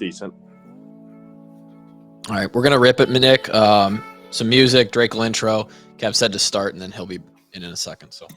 Decent. All right, we're going to rip it, Nick. Some music, Drake will intro. Kev said to start, and then he'll be in a second. So.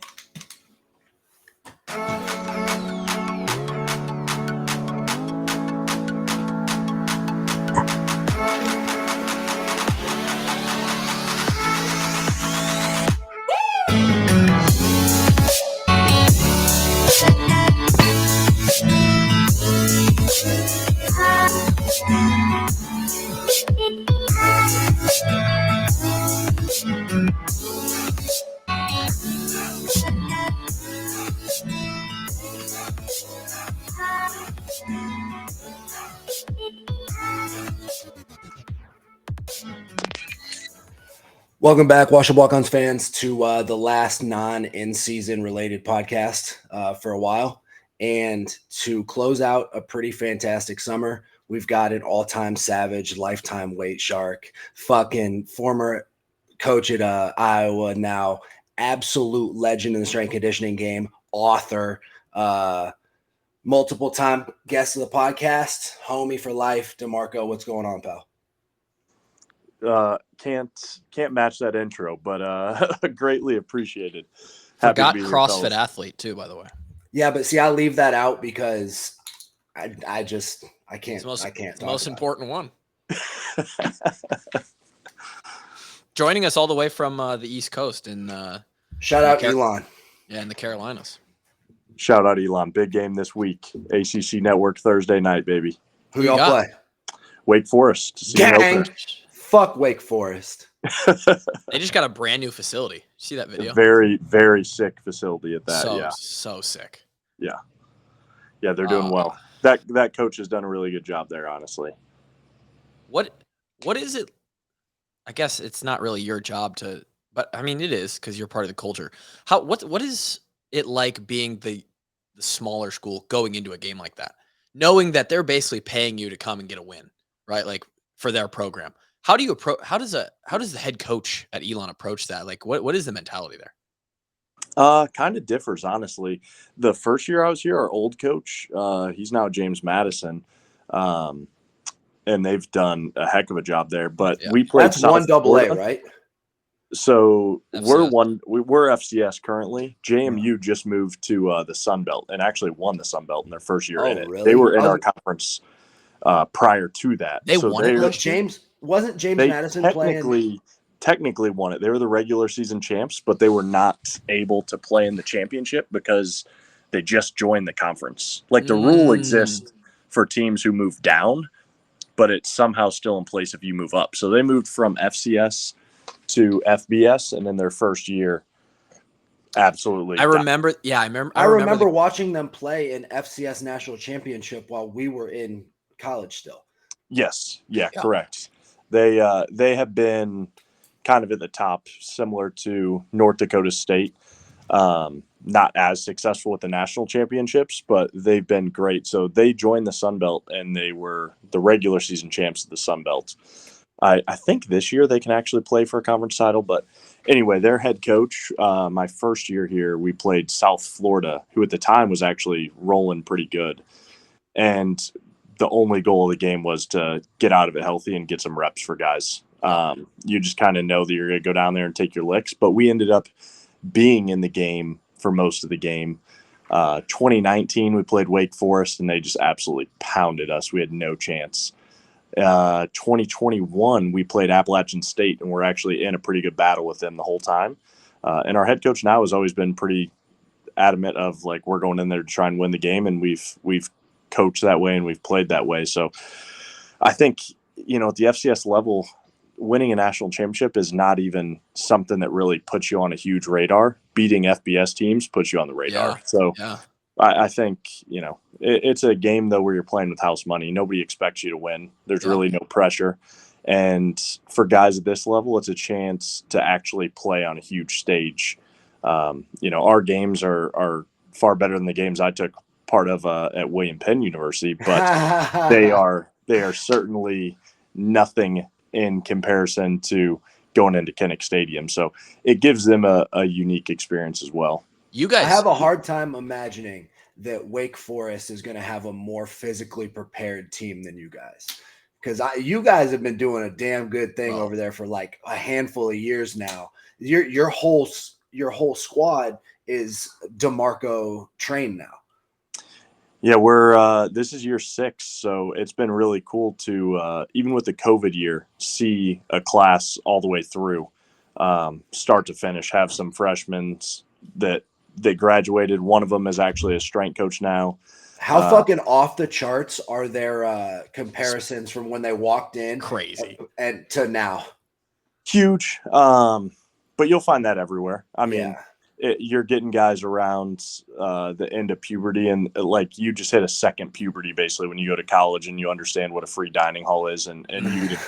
Welcome back, Walkons fans, to the last non-in-season related podcast for a while. And to close out a pretty fantastic summer, we've got an all-time savage, lifetime weight shark, fucking former coach at Iowa, now absolute legend in the strength conditioning game, author, multiple-time guest of the podcast, homie for life, Dimarco. What's going on, pal? Can't match that intro, but greatly apprecited. Forgot CrossFit athlete too, by the way. Yeah, but see, I leave that out because I can't. I can't. It's the most important one. Joining us all the way from the East Coast in shout out Elon. Yeah, in the Carolinas. Shout out Elon. Big game this week. ACC Network Thursday night, baby. Who y'all play? Wake Forest. Gang. Fuck Wake Forest. They just got a brand new facility. See that video? Very, very sick facility at that. So sick. Yeah, they're doing well. That coach has done a really good job there, honestly. What is it? I guess it's not really your job to, but I mean it is because you're part of the culture. What is it like being the smaller school going into a game like that, knowing that they're basically paying you to come and get a win, right? Like for their program. How do you approach? How does the head coach at Elon approach that? Like, what is the mentality there? Kind of differs, honestly. The first year I was here, our old coach, he's now James Madison, and they've done a heck of a job there. But we played That's South Florida. right? So FCS. we're FCS currently. JMU just moved to the Sun Belt and actually won the Sun Belt in their first year in it. Really? They were in our conference prior to that. They won it. Wasn't James Madison technically won it. They were the regular season champs, but they were not able to play in the championship because they just joined the conference. Like the rule exists for teams who move down, but it's somehow still in place if you move up. So they moved from FCS to FBS, and in their first year, absolutely. I remember watching them play in FCS national championship while we were in college still. Yes. Yeah. Correct. They have been kind of at the top, similar to North Dakota State. Not as successful with the national championships, but they've been great. So they joined the Sun Belt, and they were the regular season champs of the Sun Belt. I think this year they can actually play for a conference title. But anyway, their head coach, my first year here, we played South Florida, who at the time was actually rolling pretty good. And the only goal of the game was to get out of it healthy and get some reps for guys. You just kind of know that you're going to go down there and take your licks. But we ended up being in the game for most of the game. 2019, we played Wake Forest, and they just absolutely pounded us. We had no chance. 2021, we played Appalachian State, and we're actually in a pretty good battle with them the whole time. And our head coach now has always been pretty adamant of, like, we're going in there to try and win the game, and we've coached that way and we've played that way. So I think, at the FCS level, winning a national championship is not even something that really puts you on a huge radar. Beating FBS teams puts you on the radar. I think, it's a game, though, where you're playing with house money. Nobody expects you to win. There's really no pressure. And for guys at this level, it's a chance to actually play on a huge stage. Our games are far better than the games I took part of at William Penn University, but they are certainly nothing in comparison to going into Kinnick Stadium. So it gives them a unique experience as well. You guys I have a hard time imagining that Wake Forest is going to have a more physically prepared team than you guys. Because you guys have been doing a damn good thing over there for like a handful of years now. Your whole squad is Dimarco trained now. Yeah, we're this is year 6, so it's been really cool to even with the COVID year see a class all the way through, start to finish. Have some freshmen that graduated. One of them is actually a strength coach now. How fucking off the charts are their comparisons from when they walked in Crazy and to now? Huge. But you'll find that everywhere. I mean, yeah. you're getting guys around the end of puberty, and like you just hit a second puberty basically when you go to college and you understand what a free dining hall is, and you get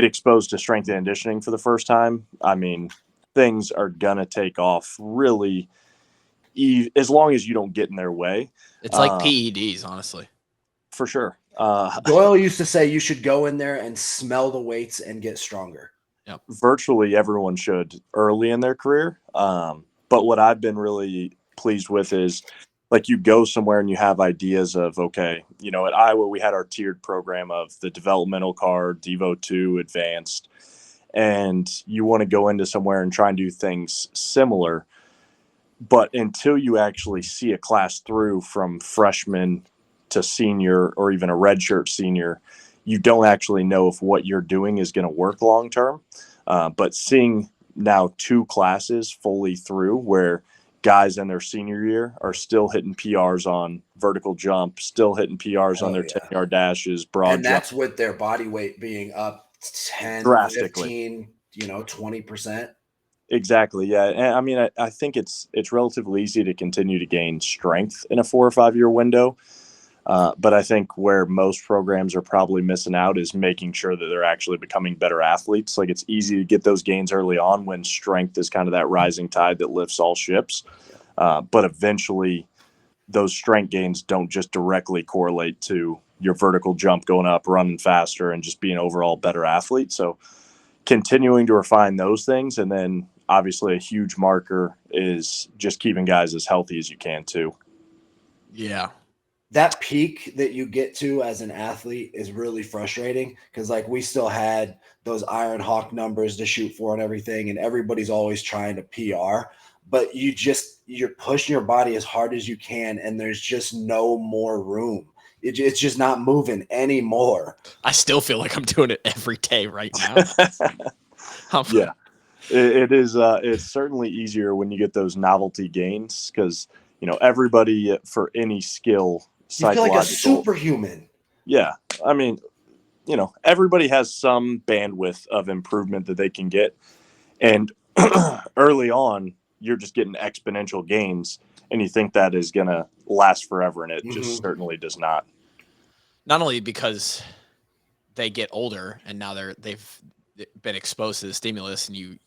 exposed to strength and conditioning for the first time. I mean, things are gonna take off really as long as you don't get in their way. It's like PEDs, honestly. For sure. Doyle used to say you should go in there and smell the weights and get stronger. Yep. Virtually everyone should early in their career. But what I've been really pleased with is like you go somewhere and you have ideas of, okay, you know, at Iowa, we had our tiered program of the developmental card, Devo 2, advanced, and you want to go into somewhere and try and do things similar. But until you actually see a class through from freshman to senior or even a redshirt senior, you don't actually know if what you're doing is going to work long term. But seeing now 2 classes fully through where guys in their senior year are still hitting PRs on vertical jump, still hitting PRs on their 10-yard dashes, broad and that's jump. with their body weight being up 10, drastically. 15, 20%. Exactly. Yeah. And I mean, I think it's relatively easy to continue to gain strength in a 4 or 5 year window. But I think where most programs are probably missing out is making sure that they're actually becoming better athletes. Like it's easy to get those gains early on when strength is kind of that rising tide that lifts all ships. But eventually those strength gains don't just directly correlate to your vertical jump going up, running faster, and just being overall better athlete. So continuing to refine those things. And then obviously a huge marker is just keeping guys as healthy as you can too. Yeah. That peak that you get to as an athlete is really frustrating because like we still had those Iron Hawk numbers to shoot for and everything, and everybody's always trying to PR, but you're pushing your body as hard as you can and there's just no more room. It's just not moving anymore. I still feel like I'm doing it every day right now. Yeah, it is. It's certainly easier when you get those novelty gains because, you know, everybody for any skill, you feel like a superhuman. Yeah. I mean, you know, everybody has some bandwidth of improvement that they can get. And early on, you're just getting exponential gains and you think that is going to last forever. And it just certainly does not. Not only because they get older and now they've been exposed to the stimulus and you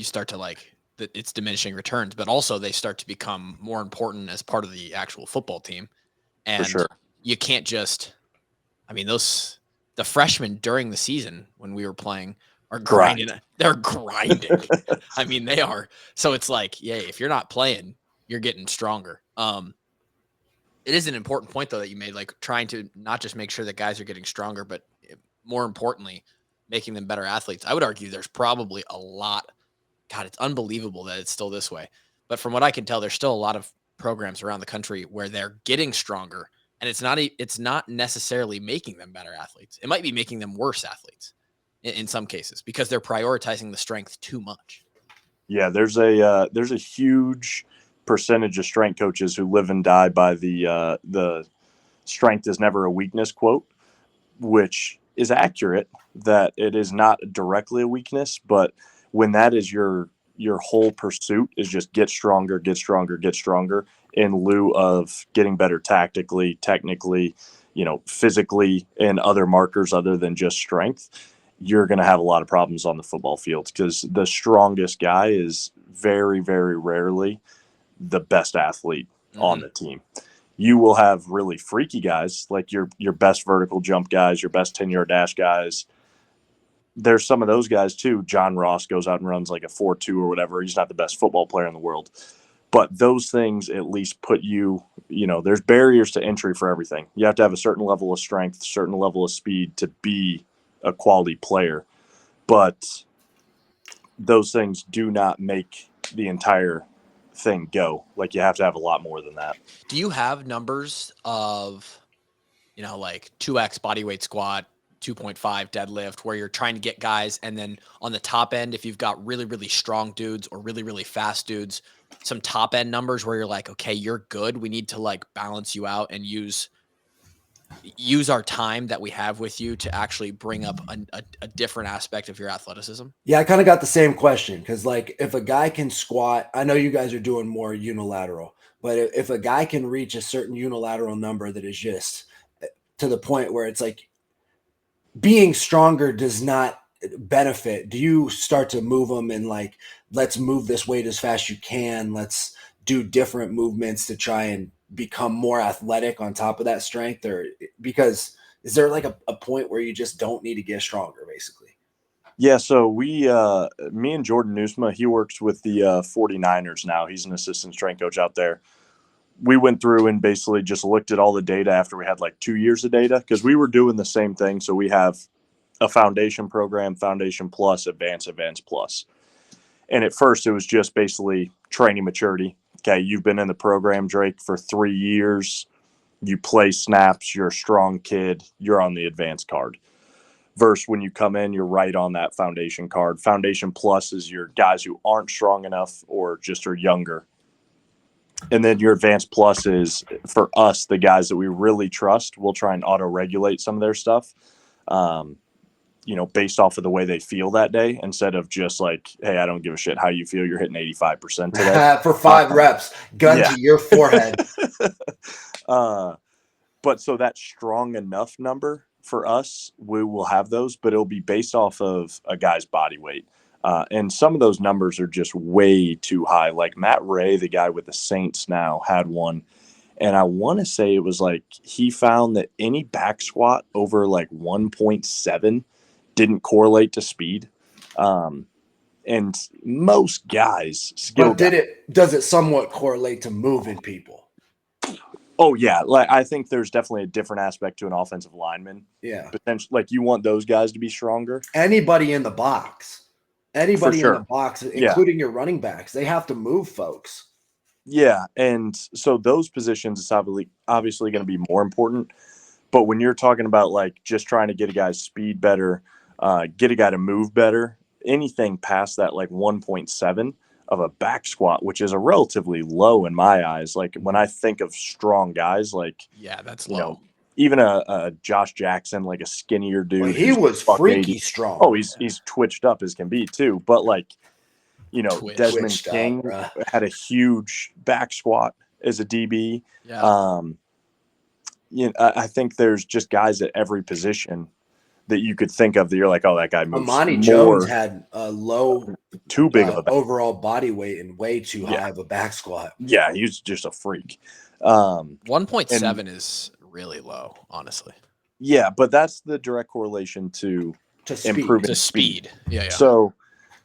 start to like it's diminishing returns, but also they start to become more important as part of the actual football team. And for sure. You can't just, I mean, the freshmen during the season when we were playing are grinding. They're grinding. I mean, they are. So it's like, yeah, if you're not playing, you're getting stronger. It is an important point though that you made, like trying to not just make sure that guys are getting stronger, but more importantly, making them better athletes. I would argue there's probably a lot. God, it's unbelievable that it's still this way. But from what I can tell, there's still a lot of programs around the country where they're getting stronger, and it's not necessarily making them better athletes. It might be making them worse athletes in some cases because they're prioritizing the strength too much. Yeah, there's a huge percentage of strength coaches who live and die by the strength is never a weakness quote, which is accurate, that it is not directly a weakness, but when that is your whole pursuit is just get stronger in lieu of getting better tactically, technically, you know, physically and other markers other than just strength, you're going to have a lot of problems on the football field because the strongest guy is very, very rarely the best athlete on the team. You will have really freaky guys like your best vertical jump guys, your best 10-yard dash guys. There's some of those guys too. John Ross goes out and runs like a 4.2 or whatever. He's not the best football player in the world, But those things at least put you, there's barriers to entry for everything. You have to have a certain level of strength, certain level of speed to be a quality player. But those things do not make the entire thing go. Like, you have to have a lot more than that. Do you have numbers of, like 2x bodyweight squat, 2.5 deadlift, where you're trying to get guys, and then on the top end, if you've got really, really strong dudes or really, really fast dudes, some top end numbers where you're like, okay, you're good. We need to like balance you out and use our time that we have with you to actually bring up a different aspect of your athleticism? Yeah, I kind of got the same question because, like, if a guy can squat, I know you guys are doing more unilateral, but if a guy can reach a certain unilateral number that is just to the point where it's like being stronger does not benefit, do you start to move them and like, let's move this weight as fast as you can, let's do different movements to try and become more athletic on top of that strength? Or because is there like a point where you just don't need to get stronger basically? Yeah, so me and Jordan Nusma, he works with the 49ers now. He's an assistant strength coach out there. We went through and basically just looked at all the data after we had like 2 years of data, because we were doing the same thing. So we have a foundation program, foundation plus, advanced plus. And at first it was just basically training maturity. Okay, you've been in the program, Drake, for 3 years. You play snaps, you're a strong kid, you're on the advanced card. Versus when you come in, you're right on that foundation card. Foundation plus is your guys who aren't strong enough or just are younger. And then your advanced plus is, for us, the guys that we really trust. We'll try and auto-regulate some of their stuff, based off of the way they feel that day, instead of just like, hey, I don't give a shit how you feel. You're hitting 85% today. For 5 reps, gun to your forehead. But so that strong enough number for us, we will have those, but it'll be based off of a guy's body weight. And some of those numbers are just way too high. Like Matt Ray, the guy with the Saints now, had one. And I want to say it was like he found that any back squat over like 1.7 didn't correlate to speed. And most guys, does it somewhat correlate to moving people? Oh yeah, like I think there's definitely a different aspect to an offensive lineman. Yeah, potentially, like you want those guys to be stronger. Anybody in the box, Sure. including your running backs, they have to move folks. Yeah, and so those positions is obviously going to be more important. But when you're talking about like just trying to get a guy's speed better, get a guy to move better, anything past that like 1.7 of a back squat, which is a relatively low in my eyes. Like when I think of strong guys, like, yeah, that's low. Even a Josh Jackson, like a skinnier dude. Well, he was freaky strong. Oh, he's twitched up as can be too. But like, Desmond King had a huge back squat as a DB. Yeah. I think there's just guys at every position that you could think of that you're like, oh, that guy moves. Amani Jones had a low, too big of a overall body weight and way too high of a back squat. Yeah, he was just a freak. 1.7 is really low, honestly. Yeah, but that's the direct correlation to improving speed. Yeah. So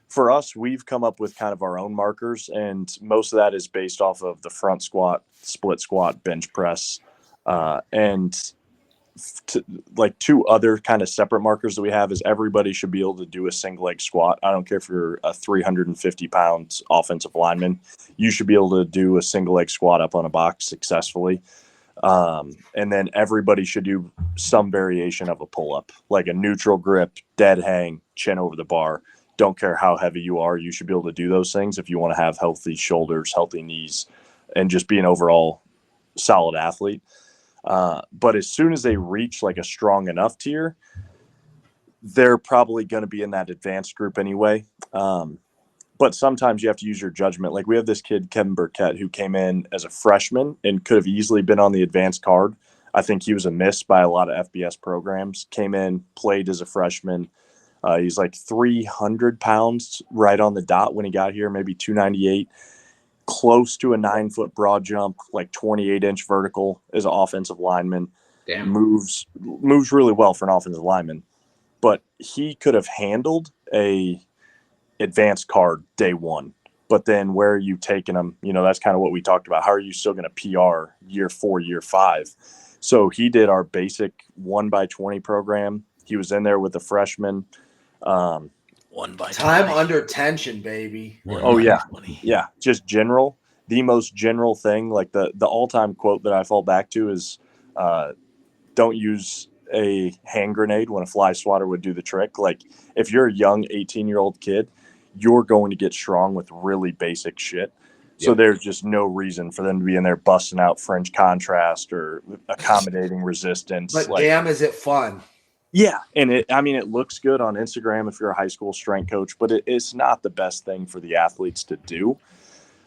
for us, we've come up with kind of our own markers, and most of that is based off of the front squat, split squat, bench press, and like 2 other kind of separate markers that we have is everybody should be able to do a single leg squat. I don't care if you're a 350-pound offensive lineman, you should be able to do a single leg squat up on a box successfully. And then everybody should do some variation of a pull-up, like a neutral grip, dead hang, chin over the bar. Don't care how heavy you are, you should be able to do those things if you want to have healthy shoulders, healthy knees, and just be an overall solid athlete. But as soon as they reach like a strong enough tier, they're probably going to be in that advanced group anyway. But sometimes you have to use your judgment. Like we have this kid, Kevin Burkett, who came in as a freshman and could have easily been on the advanced card. I think he was a miss by a lot of FBS programs. Came in, played as a freshman. He's like 300 pounds right on the dot when he got here, maybe 298. Close to a 9-foot broad jump, like 28-inch vertical as an offensive lineman. Damn. Moves really well for an offensive lineman. But he could have handled a advanced card day one. But then where are you taking them? That's kind of what we talked about. How are you still going to PR year 4, year 5? So he did our basic 1x20 program. He was in there with the freshmen. 1x20. Time under tension, baby. Yeah. Yeah. Just general. The most general thing, like the all-time quote that I fall back to is don't use a hand grenade when a fly swatter would do the trick. Like if you're a young 18-year-old kid, you're going to get strong with really basic shit. So there's just no reason for them to be in there busting out French contrast or accommodating resistance. But damn, is it fun? Yeah. And it looks good on Instagram if you're a high school strength coach, but it's not the best thing for the athletes to do.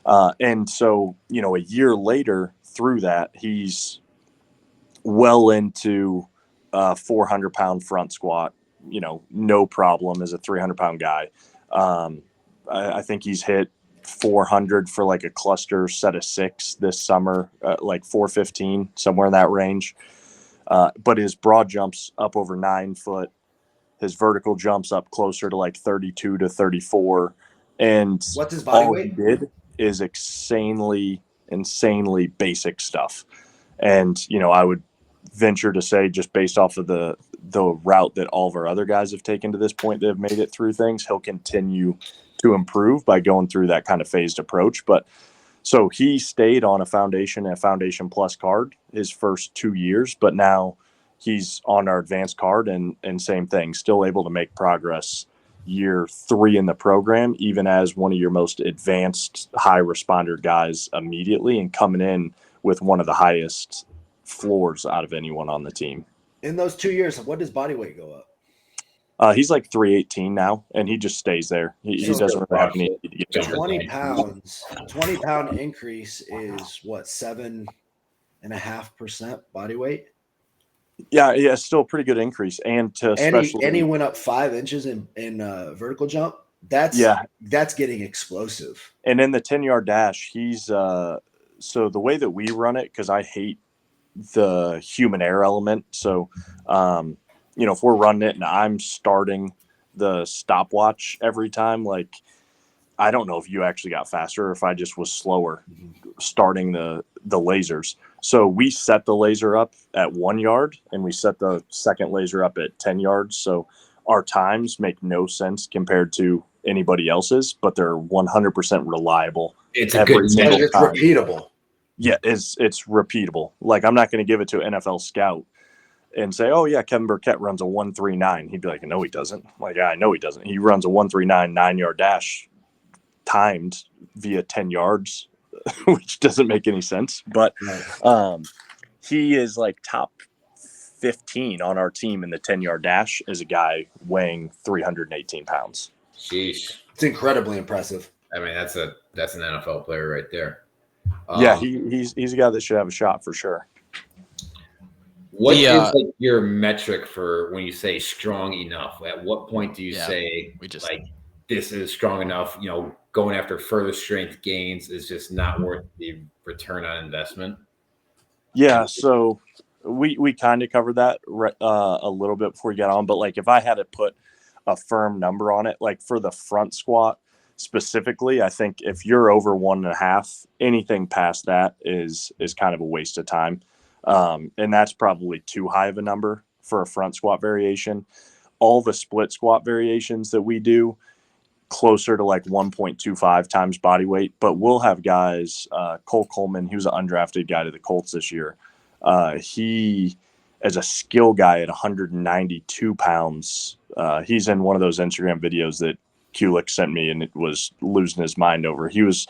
And so, a year later through that, he's well into 400-pound front squat, no problem as a 300-pound guy. I think he's hit 400 for like a cluster set of 6 this summer, like 415, somewhere in that range. But his broad jumps up over 9 foot. His vertical jumps up closer to like 32 to 34. And what's his body all weight? he did is insanely basic stuff. And, I would venture to say, just based off of the route that all of our other guys have taken to this point that have made it through things, he'll continue to improve by going through that kind of phased approach. But so he stayed on a foundation plus card his first 2 years, but now he's on our advanced card and same thing, still able to make progress year 3 in the program, even as one of your most advanced high responder guys immediately, and coming in with one of the highest floors out of anyone on the team. In those 2 years, what does body weight go up? He's like 318 now, and he just stays there. He doesn't really have any need to get 20 pounds. 20-pound increase is what, 7.5% body weight? Yeah, still a pretty good increase, and he went up 5 inches in vertical jump. That's getting explosive. And in the 10-yard dash, he's so the way that we run it, because I hate the human error element. So, if we're running it and I'm starting the stopwatch every time, like I don't know if you actually got faster or if I just was slower starting the lasers. So we set the laser up at 1 yard and we set the second laser up at 10 yards. So our times make no sense compared to anybody else's, but they're 100% reliable. It's a good time. It's repeatable. Yeah, it's repeatable. Like I'm not going to give it to an NFL scout and say, oh yeah, Kevin Burkett runs a 139. He'd be like, no, he doesn't. Like, I know he doesn't. He runs a 139 9-yard dash timed via 10 yards, which doesn't make any sense. But he is like top 15 on our team in the 10-yard dash as a guy weighing 318 pounds. Sheesh. It's incredibly impressive. I mean, that's an NFL player right there. Yeah, he's a guy that should have a shot for sure. What is like your metric for when you say strong enough? At what point do you say like this is strong enough? Going after further strength gains is just not worth the return on investment. Yeah, so we kind of covered that a little bit before we got on, but like if I had to put a firm number on it, like for the front squat specifically, I think if you're over 1.5, anything past that is kind of a waste of time. And that's probably too high of a number for a front squat variation. All the split squat variations that we do closer to like 1.25 times body weight, but we'll have guys, Cole Coleman, he was an undrafted guy to the Colts this year. He, as a skill guy at 192 pounds, he's in one of those Instagram videos that Kulik sent me and it was losing his mind over. He was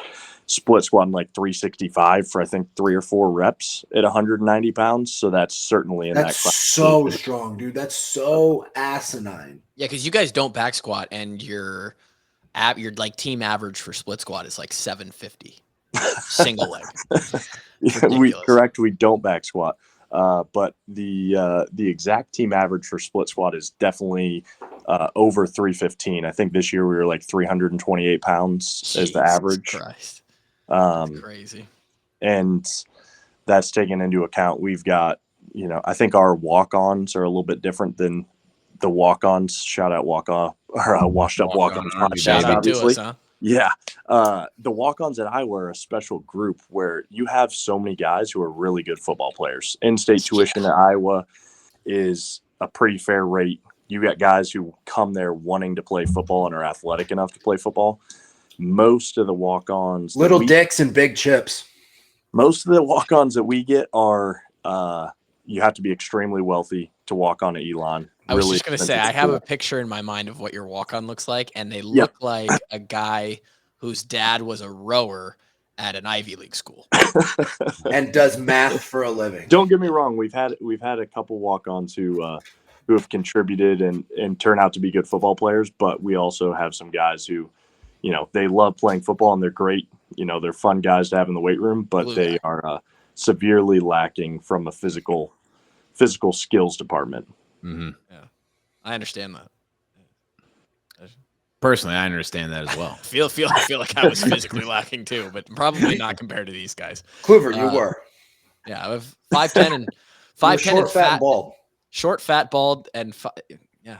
split squatting like 365 for I think 3 or 4 reps at 190 pounds. So that's certainly in that class. That's so strong, dude. That's so asinine. Yeah, because you guys don't back squat and your like team average for split squat is like 750 single leg. We don't back squat. But the exact team average for split squat is definitely over 315. I think this year we were like 328 pounds as the average. Christ. That's crazy. And that's taken into account. We've got, I think our walk-ons are a little bit different than the walk-ons. Shout out walk-on or washed up walk-ons. Shout out to us, huh? Yeah. The walk-ons at Iowa are a special group where you have so many guys who are really good football players. In-state tuition at Iowa is a pretty fair rate. You got guys who come there wanting to play football and are athletic enough to play football. Most of the walk-ons, little dicks and big chips. Most of the walk-ons that we get are you have to be extremely wealthy to walk on at Elon. I was just going to say, I have a picture in my mind of what your walk-on looks like, and they look like a guy whose dad was a rower at an Ivy League school and does math for a living. Don't get me wrong; we've had a couple walk-ons who have contributed and turn out to be good football players, but we also have some guys who, they love playing football and they're great. They're fun guys to have in the weight room, but they are severely lacking from a physical skills department. Mm-hmm. Yeah, I understand that. Personally, I understand that as well. feel like I was physically lacking too, but probably not compared to these guys. Kluver, you were. Yeah, I have 5'10" and 5'10" and fat, bald. Short, fat, bald, and yeah.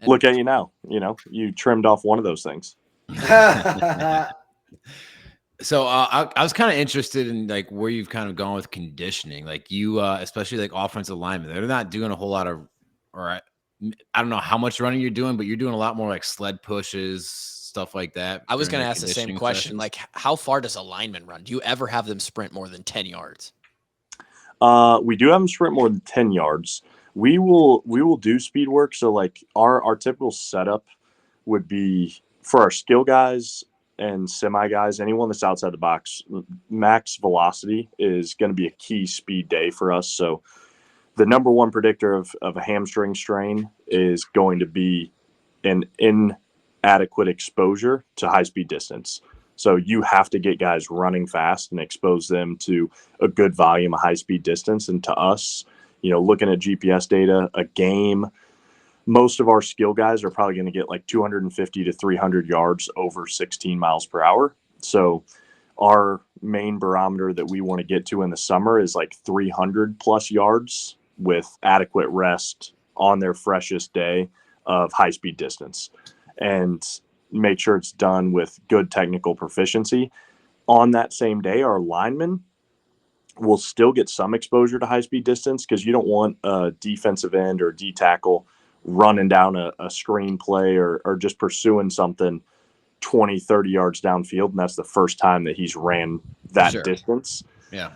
And look at you now. You trimmed off one of those things. So I was kind of interested in like where you've kind of gone with conditioning, like you, especially like offensive linemen. They're not doing a whole lot of, or I don't know how much running you're doing, but you're doing a lot more like sled pushes, stuff like that. I was going to ask the same question. Sessions. Like, how far does a lineman run? Do you ever have them sprint more than 10 yards? We do have them sprint more than 10 yards. We will do speed work. So like our typical setup would be for our skill guys and semi guys, anyone that's outside the box, max velocity is going to be a key speed day for us. So the number one predictor of a hamstring strain is going to be an inadequate exposure to high speed distance. So you have to get guys running fast and expose them to a good volume of high speed distance. And to us, looking at GPS data, a game, most of our skill guys are probably going to get like 250 to 300 yards over 16 miles per hour. So our main barometer that we want to get to in the summer is like 300 plus yards with adequate rest on their freshest day of high speed distance, and make sure it's done with good technical proficiency. On that same day, our linemen will still get some exposure to high speed distance because you don't want a defensive end or D tackle running down a screen play or just pursuing something 20, 30 yards downfield. And that's the first time that he's ran that distance. Yeah.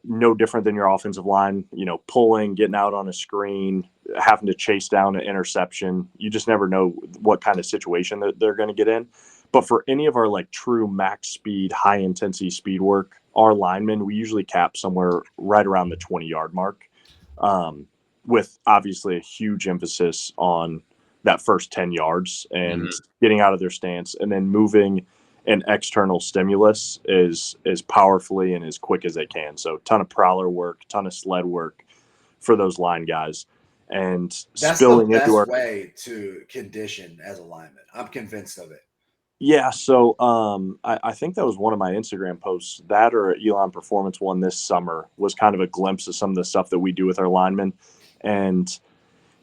No different than your offensive line, pulling, getting out on a screen, having to chase down an interception. You just never know what kind of situation that they're going to get in. But for any of our like true max speed, high intensity speed work, our linemen, we usually cap somewhere right around the 20-yard mark, with obviously a huge emphasis on that first 10 yards and getting out of their stance, and then moving an external stimulus as powerfully and as quick as they can. So ton of prowler work, ton of sled work for those line guys. And that's spilling the best into our way to condition as a lineman. I'm convinced of it. Yeah, so I think that was one of my Instagram posts. That or Elon Performance one this summer was kind of a glimpse of some of the stuff that we do with our linemen. And,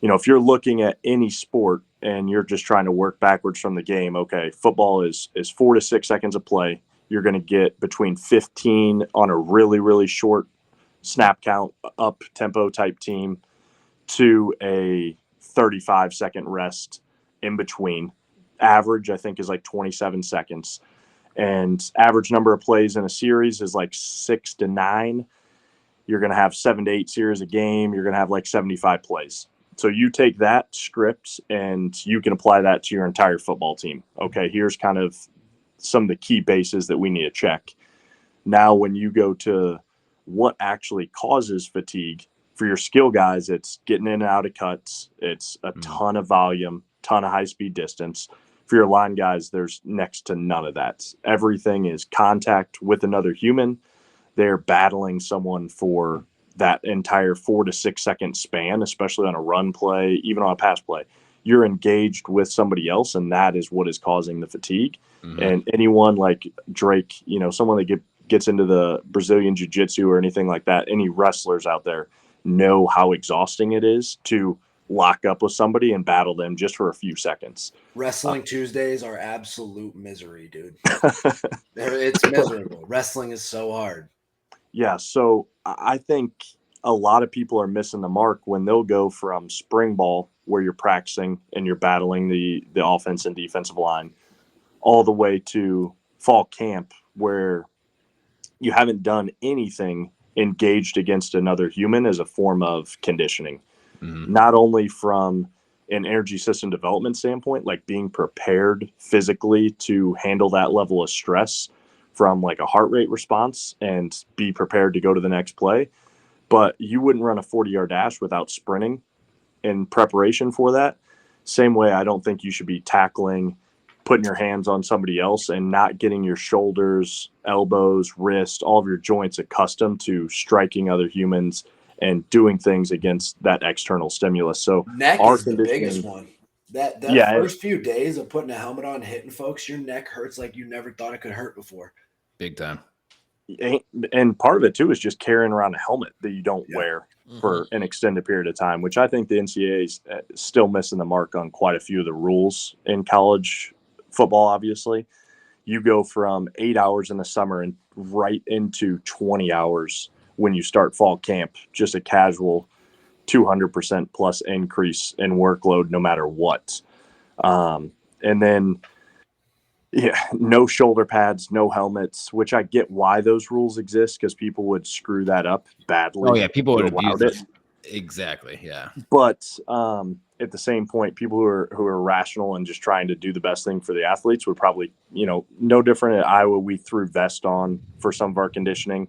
if you're looking at any sport and you're just trying to work backwards from the game, okay, football is 4 to 6 seconds of play. You're going to get between 15 on a really, really short snap count, up tempo type team to a 35-second rest in between. Average, I think, is like 27 seconds. And average number of plays in a series is like 6 to 9. You're going to have 7 to 8 series a game. You're going to have like 75 plays. So you take that script and you can apply that to your entire football team. Okay, here's kind of some of the key bases that we need to check. Now, when you go to what actually causes fatigue for your skill guys, it's getting in and out of cuts. It's a ton of volume, ton of high speed distance. For your line guys, there's next to none of that. Everything is contact with another human. They're battling someone for that entire 4 to 6 second span, especially on a run play, even on a pass play. You're engaged with somebody else, and that is what is causing the fatigue. And anyone like Drake, someone that gets into the Brazilian jiu-jitsu or anything like that, any wrestlers out there know how exhausting it is to lock up with somebody and battle them just for a few seconds. Wrestling Tuesdays are absolute misery, dude. It's miserable. Wrestling is so hard. Yeah, so I think a lot of people are missing the mark when they'll go from spring ball, where you're practicing and you're battling the offense and defensive line, all the way to fall camp, where you haven't done anything engaged against another human as a form of conditioning. Not only from an energy system development standpoint, like being prepared physically to handle that level of stress from like a heart rate response and be prepared to go to the next play, but you wouldn't run a 40-yard dash without sprinting in preparation for that. Same way, I don't think you should be tackling, putting your hands on somebody else and not getting your shoulders, elbows, wrists, all of your joints accustomed to striking other humans and doing things against that external stimulus. So neck is the biggest one. That first few days of putting a helmet on, hitting folks, your neck hurts like you never thought it could hurt before. Big time. And part of it too is just carrying around a helmet that you don't wear for an extended period of time, which I think the NCAA is still missing the mark on quite a few of the rules in college football. Obviously, you go from 8 hours in the summer and right into 20 hours when you start fall camp, just a casual 200% plus increase in workload no matter what. And then, no shoulder pads, no helmets, which I get why those rules exist, because people would screw that up badly. Oh, yeah, people would abuse it. Exactly, yeah. But at the same point, people who are rational and just trying to do the best thing for the athletes would probably, no different at Iowa. We threw vest on for some of our conditioning.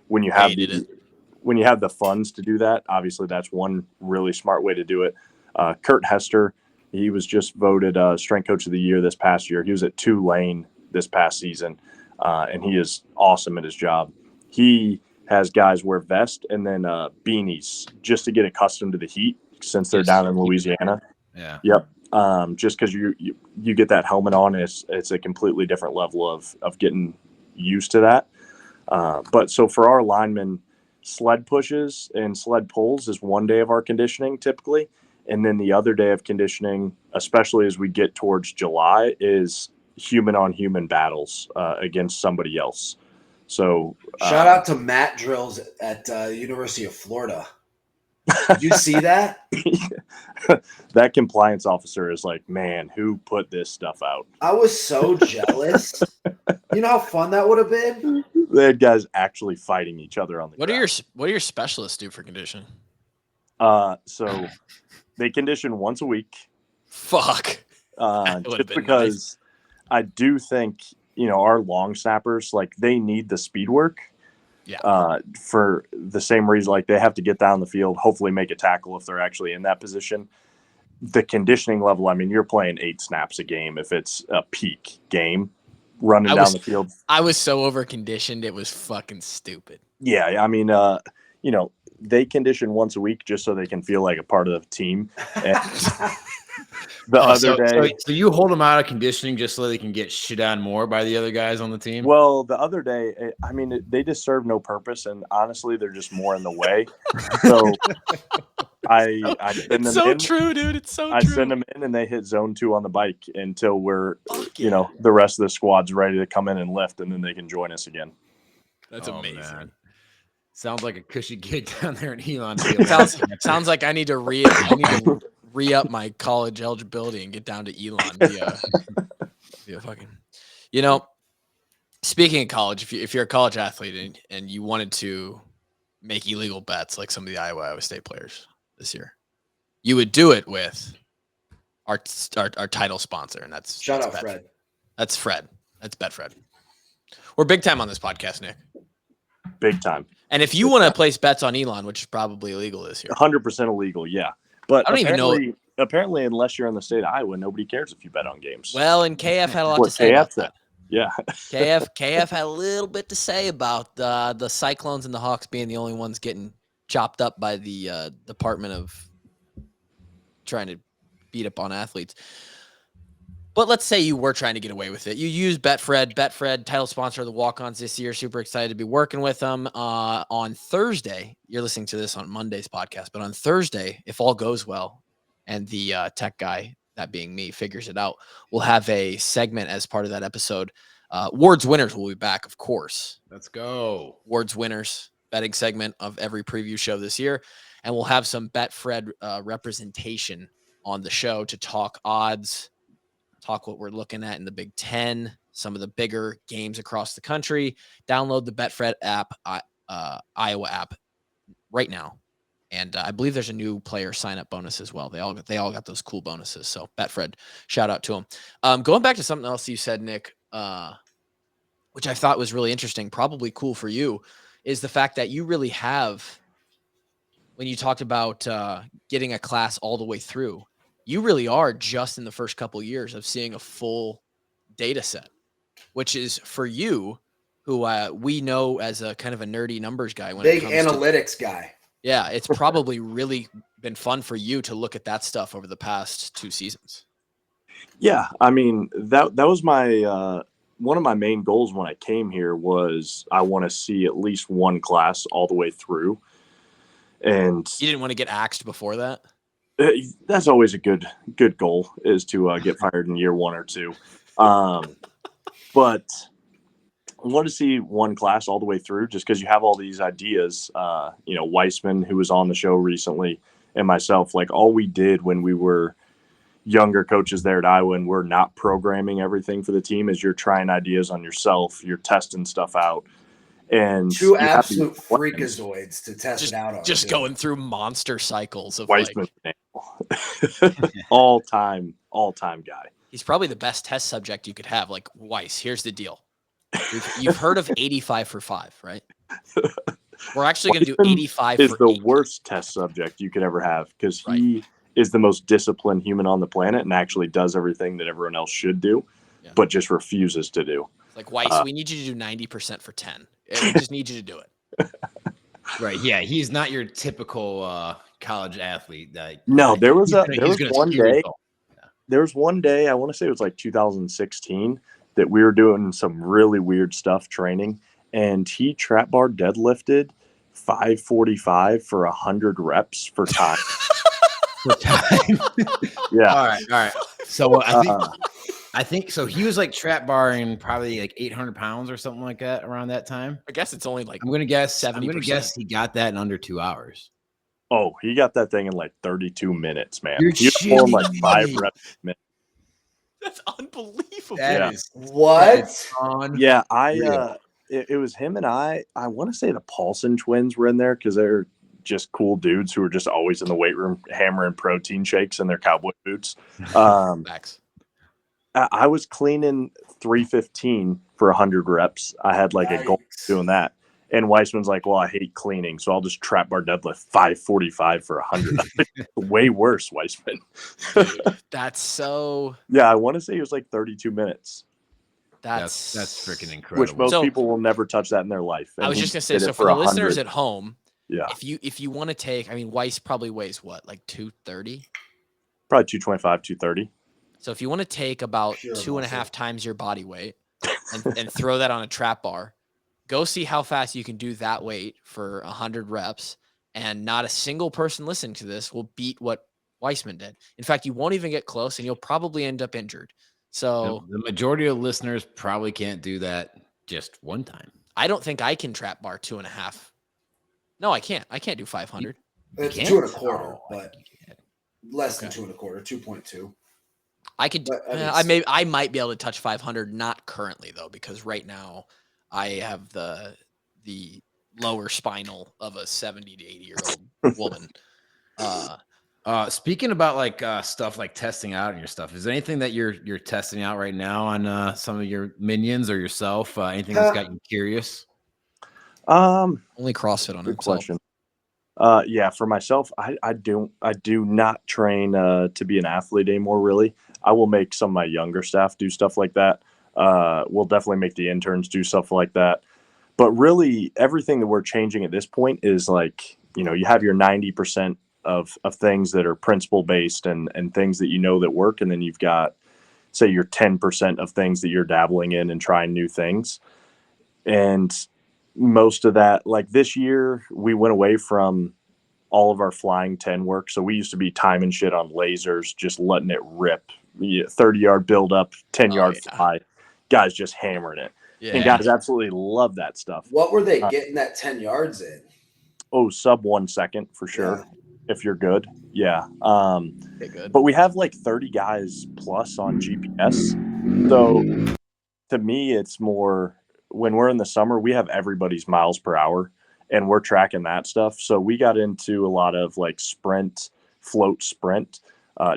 When you have the funds to do that, obviously that's one really smart way to do it. Kurt Hester, he was just voted Strength Coach of the Year this past year. He was at Tulane this past season, and he is awesome at his job. He has guys wear vests and then beanies just to get accustomed to the heat, since they're down in Louisiana. Yeah. Yep. Just because you get that helmet on, it's a completely different level of getting used to that. But so for our linemen, sled pushes and sled pulls is one day of our conditioning typically. And then the other day of conditioning, especially as we get towards July, is human on human battles against somebody else. So shout out to mat drills at University of Florida. Did you see that? That compliance officer is like, man, who put this stuff out? I was so jealous. You know how fun that would have been? They had guys actually fighting each other on the ground. What do your specialists do for condition? So they condition once a week. Fuck. Just because I do think, our long snappers, like, they need the speed work. Yeah. For the same reason, like, they have to get down the field, hopefully make a tackle if they're actually in that position. The conditioning level, I mean, you're playing 8 snaps a game if it's a peak game, running down the field. I was so over conditioned, it was fucking stupid. Yeah, I mean, they condition once a week just so they can feel like a part of the team. And so you hold them out of conditioning just so they can get shit on more by the other guys on the team? Well, the other day, I mean, they just serve no purpose, and honestly, they're just more in the way. So I send them in. True, dude. It's so true. I send them in, and they hit zone 2 on the bike until we're, the rest of the squad's ready to come in and lift, and then they can join us again. That's amazing. Man. Sounds like a cushy gig down there in Elon. sounds like I need to re-up my college eligibility and get down to Elon via fucking. Speaking of college, if you're a college athlete and you wanted to make illegal bets like some of the Iowa State players this year, you would do it with our title sponsor, and that's Fred. That's Fred. That's Betfred. We're big time on this podcast, Nick. Big time. And if you want to place bets on Elon, which is probably illegal this year, 100% illegal, yeah. But I don't even know. Apparently, unless you're in the state of Iowa, nobody cares if you bet on games. Well, and KF had a lot to say about that. Yeah. KF had a little bit to say about the Cyclones and the Hawks being the only ones getting chopped up by the Department of trying to beat up on athletes. But let's say you were trying to get away with it. You use Betfred, title sponsor of the Walkons this year. Super excited to be working with them. On Thursday, you're listening to this on Monday's podcast, but on Thursday, if all goes well, and the tech guy, that being me, figures it out. We'll have a segment as part of that episode. Ward's winners will be back, of course. Let's go. Ward's winners betting segment of every preview show this year. And we'll have some Betfred representation on the show to talk odds, talk what we're looking at in the Big Ten, some of the bigger games across the country. Download the Betfred app, Iowa app right now. And I believe there's a new player sign-up bonus as well. They all got those cool bonuses. So Betfred, shout out to them. Going back to something else you said, Nick, which I thought was really interesting, probably cool for you, is the fact that you really have, when you talked about getting a class all the way through, you really are just in the first couple of years of seeing a full data set, which is for you, who we know as a kind of a nerdy numbers guy. When big analytics guy. Yeah, it's probably really been fun for you to look at that stuff over the past 2 seasons. Yeah, I mean, that was my one of my main goals when I came here was I want to see at least one class all the way through. And you didn't want to get axed before that? That's always a good goal, is to get fired in year 1 or 2. But I want to see one class all the way through, just because you have all these ideas. Weissman, who was on the show recently, and myself, like, all we did when we were younger coaches there at Iowa and we're not programming everything for the team is you're trying ideas on yourself, you're testing stuff out. And 2 absolute freakazoids to test it out on. Just going through monster cycles of Weissman, all-time guy. He's probably the best test subject you could have. Like, Weiss, here's the deal. You've heard of 85 for 5, right? We're actually going to do 85 for 8. Is the worst test subject you could ever have, because he is the most disciplined human on the planet and actually does everything that everyone else should do, but just refuses to do. Like, Weiss, we need you to do 90% for 10. We just need you to do it. Right. Yeah. He's not your typical college athlete. No, there was one day. There was one day, I want to say it was like 2016, that we were doing some really weird stuff training, and he trap bar deadlifted 545 for 100 reps for time. Yeah. All right. So I think so. He was like trap barring probably like 800 pounds or something like that around that time. I guess it's only like, I'm gonna guess 70%. I'm gonna guess he got that in under 2 hours. Oh, he got that thing in like 32 minutes, man. You're he was pulling like 5 reps a minute. That's unbelievable. That is what? Yeah, it was him and I want to say the Paulson twins were in there, because they're just cool dudes who were just always in the weight room hammering protein shakes in their cowboy boots. Max. I was cleaning 315 for 100 reps. I had like a goal doing that. And Weissman's like, well, I hate cleaning, so I'll just trap bar deadlift 545 for 100. Way worse, Weissman. That's so. Yeah, I want to say it was like 32 minutes. That's freaking incredible. Which most people will never touch that in their life. And I was just gonna say, so for the listeners at home, if you want to take, I mean, Weiss probably weighs what, like 230? Probably 225, 230. So if you want to take about 2.5 times your body weight and throw that on a trap bar, go see how fast you can do that weight for 100 reps. And not a single person listening to this will beat what Weissman did. In fact, you won't even get close, and you'll probably end up injured. So the majority of listeners probably can't do that just one time. I don't think I can trap bar 2.5. No, I can't. I can't do 500. It's 2.25, but less than 2.25, 2.2. I could. I might be able to touch 500. Not currently though, because right now I have the lower spinal of a 70 to 80-year-old woman. Speaking about like stuff like testing out and your stuff, is there anything that you're testing out right now on some of your minions or yourself? Anything that's got you curious? Only CrossFit on himself. Question. Yeah, for myself, I do not train to be an athlete anymore. Really, I will make some of my younger staff do stuff like that. We'll definitely make the interns do stuff like that. But really, everything that we're changing at this point is like, you have your 90% of things that are principle based and things that that work, and then you've got, say, your 10% of things that you're dabbling in and trying new things. And most of that, like this year, we went away from all of our flying 10 work. So we used to be timing shit on lasers, just letting it rip. 30-yard build up, 10-yard fly. Guys just hammering it. Yeah. And guys absolutely love that stuff. What were they getting that 10 yards in? Oh, sub 1 second for sure. Yeah. If you're good. Yeah. Good. But we have like 30 guys plus on GPS. So to me, it's more when we're in the summer, we have everybody's miles per hour and we're tracking that stuff. So we got into a lot of like sprint, float sprint,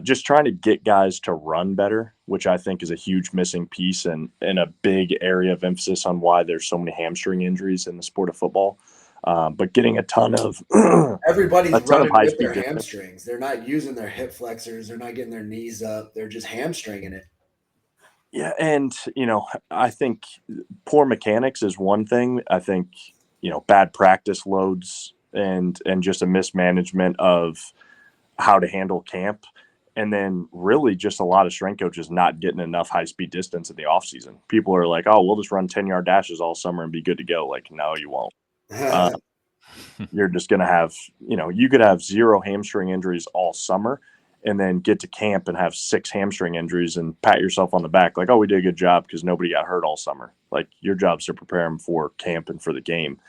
just trying to get guys to run better, which I think is a huge missing piece and a big area of emphasis on why there's so many hamstring injuries in the sport of football. But getting a ton of everybody's running with their hamstrings. They're not using their hip flexors. They're not getting their knees up. They're just hamstringing it. Yeah, and I think poor mechanics is one thing. I think bad practice loads and just a mismanagement of how to handle camp, and then really just a lot of strength coaches not getting enough high speed distance in the off season. People are like, "Oh, we'll just run 10-yard dashes all summer and be good to go." Like, no, you won't. You're just going to have, you could have 0 hamstring injuries all summer and then get to camp and have 6 hamstring injuries and pat yourself on the back. Like, oh, we did a good job because nobody got hurt all summer. Like, your job's to prepare them for camp and for the game.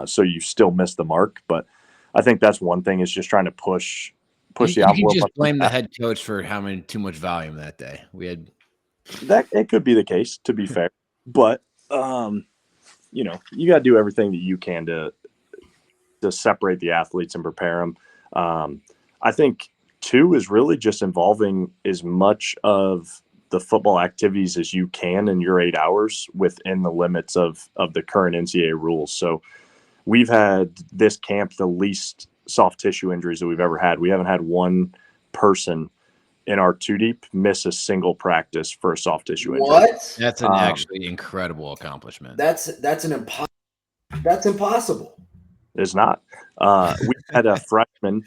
So you still miss the mark. But I think that's one thing is just trying to push the envelope. You can just blame the head coach for having too much volume that day. We had that. It could be the case, to be fair. But, you got to do everything that you can to separate the athletes and prepare them. I think 2 is really just involving as much of the football activities as you can in your 8 hours within the limits of the current NCAA rules. So we've had this camp the least soft tissue injuries that we've ever had. We haven't had one person in our 2 deep miss a single practice for a soft tissue injury. What? That's an actually incredible accomplishment. That's impossible. It's not. We had a freshman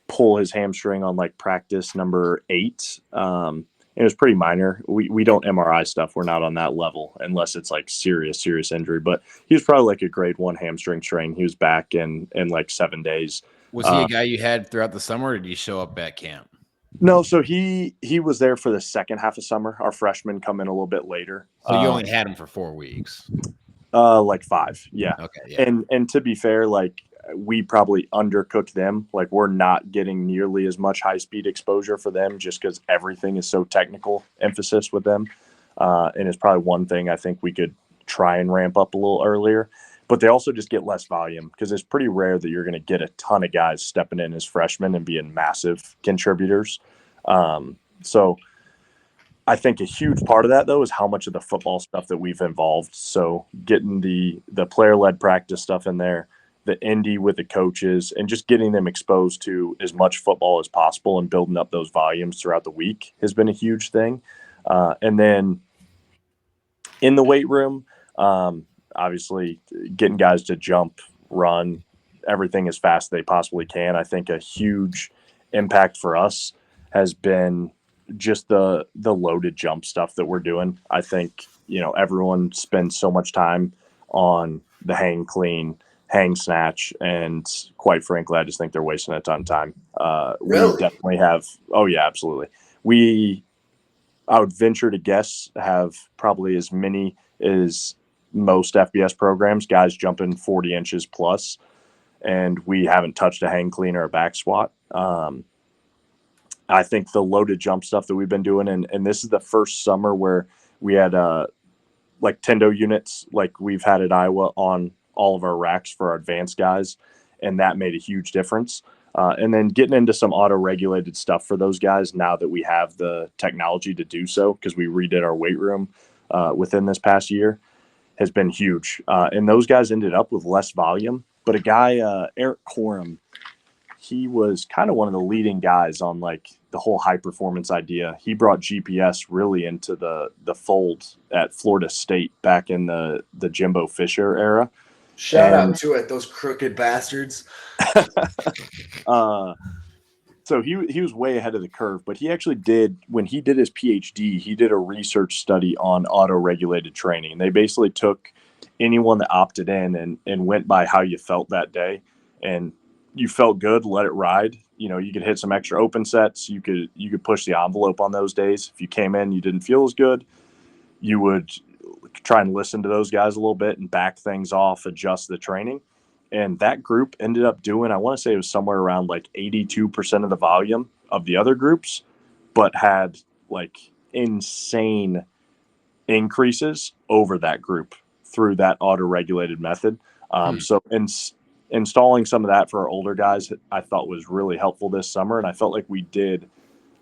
pull his hamstring on like practice number 8. It was pretty minor. We don't MRI stuff. We're not on that level unless it's like serious injury. But he was probably like a grade 1 hamstring strain. He was back in like 7 days. Was he a guy you had throughout the summer, or did you show up at camp? No, so he was there for the second half of summer. Our freshmen come in a little bit later. So you only had him for 4 weeks. Like 5, yeah. Okay, yeah. And to be fair, like we probably undercooked them. Like we're not getting nearly as much high speed exposure for them just because everything is so technical emphasis with them. And it's probably one thing I think we could try and ramp up a little earlier. But they also just get less volume because it's pretty rare that you're going to get a ton of guys stepping in as freshmen and being massive contributors. So I think a huge part of that, though, is how much of the football stuff that we've involved. So getting the player-led practice stuff in there, the indie with the coaches, and just getting them exposed to as much football as possible and building up those volumes throughout the week has been a huge thing. And then in the weight room, obviously getting guys to jump, run, everything as fast as they possibly can. I think a huge impact for us has been just the loaded jump stuff that we're doing. I think, everyone spends so much time on the hang clean, hang snatch, and quite frankly, I just think they're wasting a ton of time. Really? We definitely have. Oh yeah, absolutely. I would venture to guess, have probably as many as most FBS programs, guys jumping 40 inches plus, and we haven't touched a hang clean or a back squat. I think the loaded jump stuff that we've been doing, and this is the first summer where we had like Tendo units like we've had at Iowa on all of our racks for our advanced guys, and that made a huge difference. And then getting into some auto-regulated stuff for those guys now that we have the technology to do so, because we redid our weight room within this past year, has been huge. And those guys ended up with less volume. But a guy, Eric Corum, he was kind of one of the leading guys on like the whole high performance idea. He brought GPS really into the fold at Florida State back in the Jimbo Fisher era. Shout out to it, those crooked bastards. So he was way ahead of the curve, but he actually did, when he did his PhD, he did a research study on auto-regulated training. And they basically took anyone that opted in and went by how you felt that day and you felt good, let it ride. You know, you could hit some extra open sets. You could push the envelope on those days. If you came in, you didn't feel as good, you would try and listen to those guys a little bit and back things off, adjust the training. And that group ended up doing, I want to say it was somewhere around like 82% of the volume of the other groups, but had like insane increases over that group through that auto-regulated method. So installing some of that for our older guys, I thought was really helpful this summer. And I felt like we did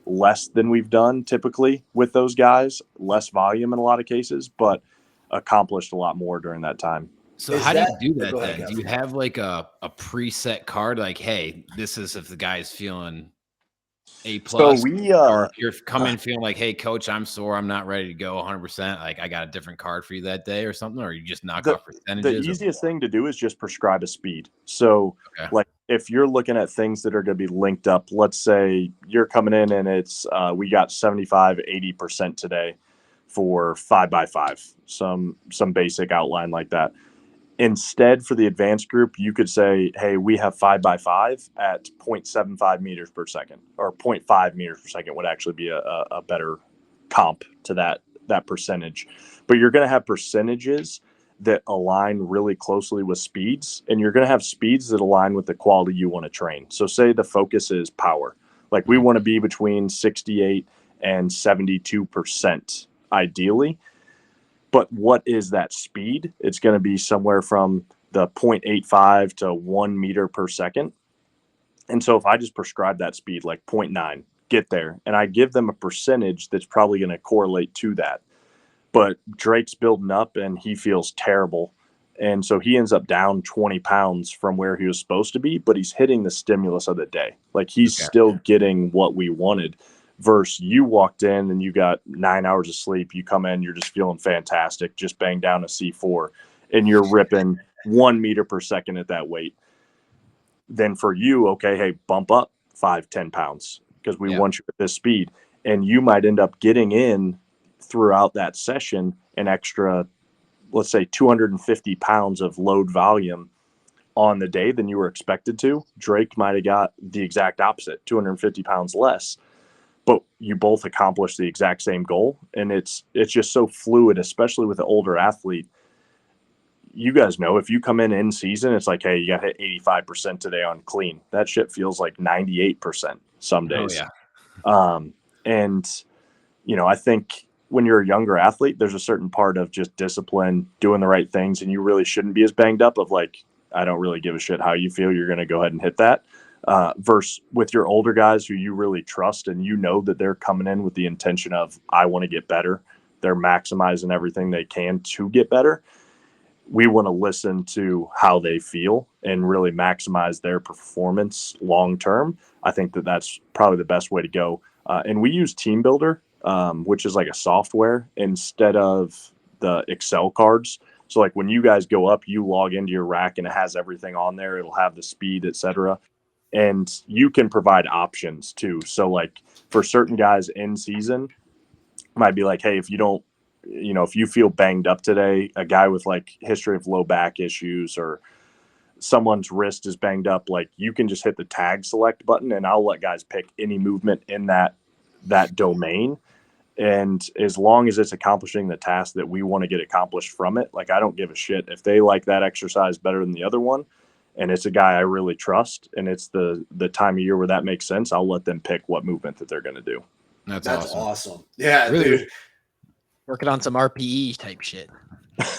less than we've done typically with those guys, less volume in a lot of cases, but accomplished a lot more during that time. So how do you do that then? Do you have like a preset card? Like, hey, this is if the guy's feeling A+. So we, or if you're coming feeling like, hey, coach, I'm sore, I'm not ready to go 100%. Like, I got a different card for you that day or something, or you just knock off percentages. The easiest thing to do is just prescribe a speed. So, like, if you're looking at things that are going to be linked up, let's say you're coming in and it's we got 75, 80% today for 5x5, some basic outline like that. Instead, for the advanced group, you could say, hey, we have 5x5 at 0.75 meters per second, or 0.5 meters per second would actually be a better comp to that percentage. But you're going to have percentages that align really closely with speeds, and you're going to have speeds that align with the quality you want to train. So say the focus is power. Like we want to be between 68 and 72% ideally. But what is that speed? It's going to be somewhere from the 0.85 to 1 meter per second. And so if I just prescribe that speed, like 0.9, get there, and I give them a percentage that's probably going to correlate to that. But Drake's building up and he feels terrible. And so he ends up down 20 pounds from where he was supposed to be, but he's hitting the stimulus of the day. Like he's still getting what we wanted. Versus you walked in and you got 9 hours of sleep. You come in, you're just feeling fantastic, just bang down a C4, and you're ripping 1 meter per second at that weight. Then for you, okay, hey, bump up 5-10 pounds because we want you at this speed. And you might end up getting in throughout that session an extra, let's say 250 pounds of load volume on the day than you were expected to. Drake might have got the exact opposite, 250 pounds less. But you both accomplish the exact same goal. And it's just so fluid, especially with an older athlete. You guys know if you come in season, it's like, hey, you got to hit 85% today on clean. That shit feels like 98% some days. Oh, yeah. And, you know, I think when you're a younger athlete, there's a certain part of just discipline, doing the right things, and you really shouldn't be as banged up of like, I don't really give a shit how you feel. You're going to go ahead and hit that. Versus with your older guys who you really trust and you know that they're coming in with the intention of, I want to get better. They're maximizing everything they can to get better. We want to listen to how they feel and really maximize their performance long term. I think that that's probably the best way to go. And we use Team Builder, which is like a software instead of the Excel cards. So like when you guys go up, you log into your rack and it has everything on there. It'll have the speed, etc. And you can provide options too. So like for certain guys in season, might be like, hey, if you don't, you know, if you feel banged up today, a guy with like history of low back issues or someone's wrist is banged up, like you can just hit the tag select button and I'll let guys pick any movement in that domain. And as long as it's accomplishing the task that we want to get accomplished from it, like I don't give a shit if they like that exercise better than the other one. And it's a guy I really trust, and it's the time of year where that makes sense. I'll let them pick what movement that they're going to do. That's awesome. Yeah, really, dude. Working on some RPE type shit.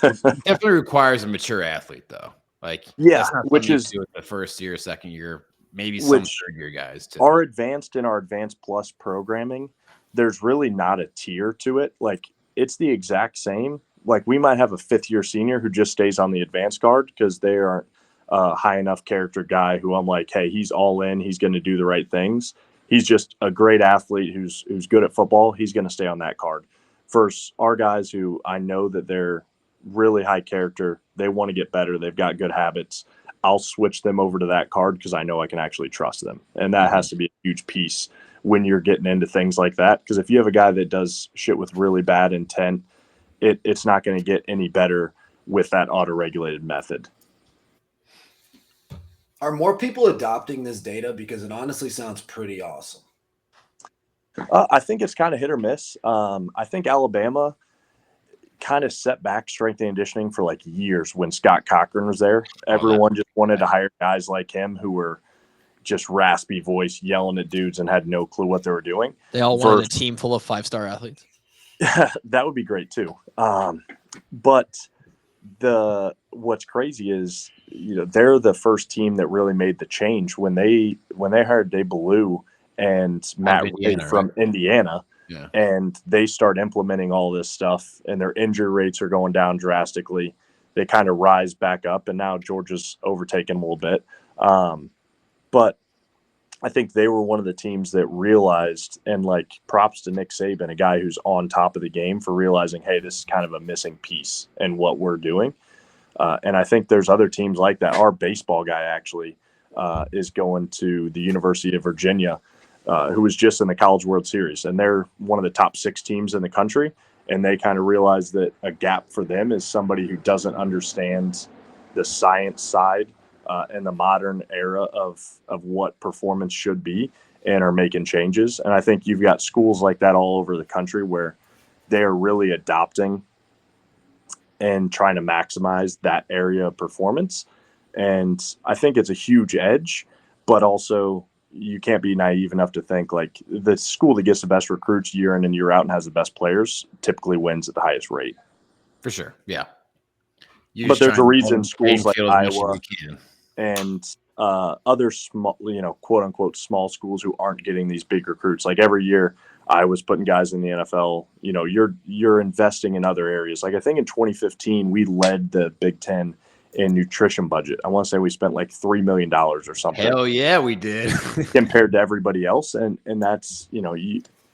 Definitely requires a mature athlete, though. Like, yeah, which is with the first year, second year, maybe some third year guys too. Our advanced and our advanced plus programming, there's really not a tier to it. Like it's the exact same. Like we might have a 5th year senior who just stays on the advanced card because they aren't high enough character guy who I'm like, hey, he's all in. He's going to do the right things. He's just a great athlete who's good at football. He's going to stay on that card. First, our guys who I know that they're really high character, they want to get better. They've got good habits. I'll switch them over to that card because I know I can actually trust them. And that has to be a huge piece when you're getting into things like that. Because if you have a guy that does shit with really bad intent, it's not going to get any better with that auto-regulated method. Are more people adopting this data? Because it honestly sounds pretty awesome. I think it's kind of hit or miss. I think Alabama kind of set back strength and conditioning for like years when Scott Cochran was there. Everyone just wanted to hire guys like him who were just raspy voice yelling at dudes and had no clue what they were doing. They all wanted a team full of 5-star athletes. That would be great too. But what's crazy is, they're the first team that really made the change when they hired Dave Ballou and Matt Ray from Indiana. Yeah. And they start implementing all this stuff, and their injury rates are going down drastically. They kind of rise back up, and now Georgia's overtaken a little bit. But I think they were one of the teams that realized, and like props to Nick Saban, a guy who's on top of the game, for realizing, hey, this is kind of a missing piece in what we're doing. And I think there's other teams like that. Our baseball guy actually is going to the University of Virginia, who was just in the College World Series, and they're one of the top 6 teams in the country. And they kind of realized that a gap for them is somebody who doesn't understand the science side and the modern era of what performance should be, and are making changes. And I think you've got schools like that all over the country where they are really adopting and trying to maximize that area of performance. And I think it's a huge edge, but also you can't be naive enough to think like the school that gets the best recruits year in and year out and has the best players typically wins at the highest rate. For sure. Yeah. But there's a reason schools like Iowa and other small, quote unquote, small schools who aren't getting these big recruits. Like every year Iowa's putting guys in the NFL, you're investing in other areas. Like I think in 2015, we led the Big Ten in nutrition budget. I want to say we spent like $3 million or something. Hell yeah, we did. Compared to everybody else. And that's,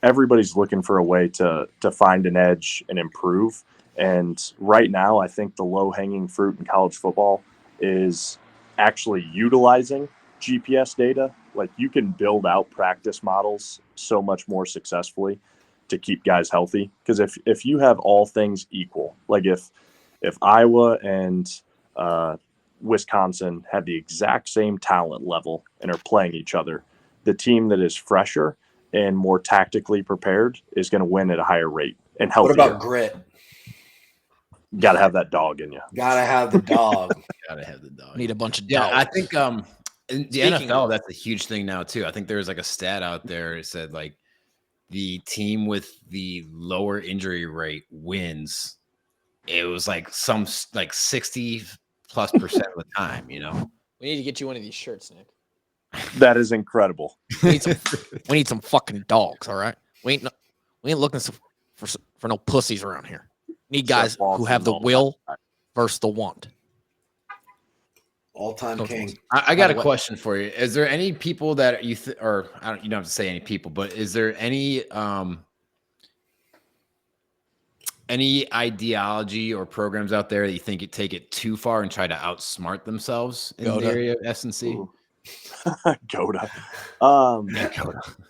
everybody's looking for a way to find an edge and improve. And right now, I think the low hanging fruit in college football is actually utilizing GPS data. Like you can build out practice models so much more successfully to keep guys healthy. Because if you have all things equal, like if Iowa and Wisconsin have the exact same talent level and are playing each other, the team that is fresher and more tactically prepared is going to win at a higher rate and healthier. What about grit? Got to have that dog in you. Gotta have the dog. Gotta have the dog. Need a bunch of dogs. Yeah, I think in the NFL, that's a huge thing now too. I think there's like a stat out there that said like the team with the lower injury rate wins. It was like 60+% of the time, We need to get you one of these shirts, Nick. That is incredible. We need some fucking dogs, all right? We ain't looking for no pussies around here. Need guys who have the will versus the want. All-time king. I got a question for you. Is there any people that you or I don't? You don't have to say any people, but is there any ideology or programs out there that you think it take it too far and try to outsmart themselves in the area of S&C? Goda.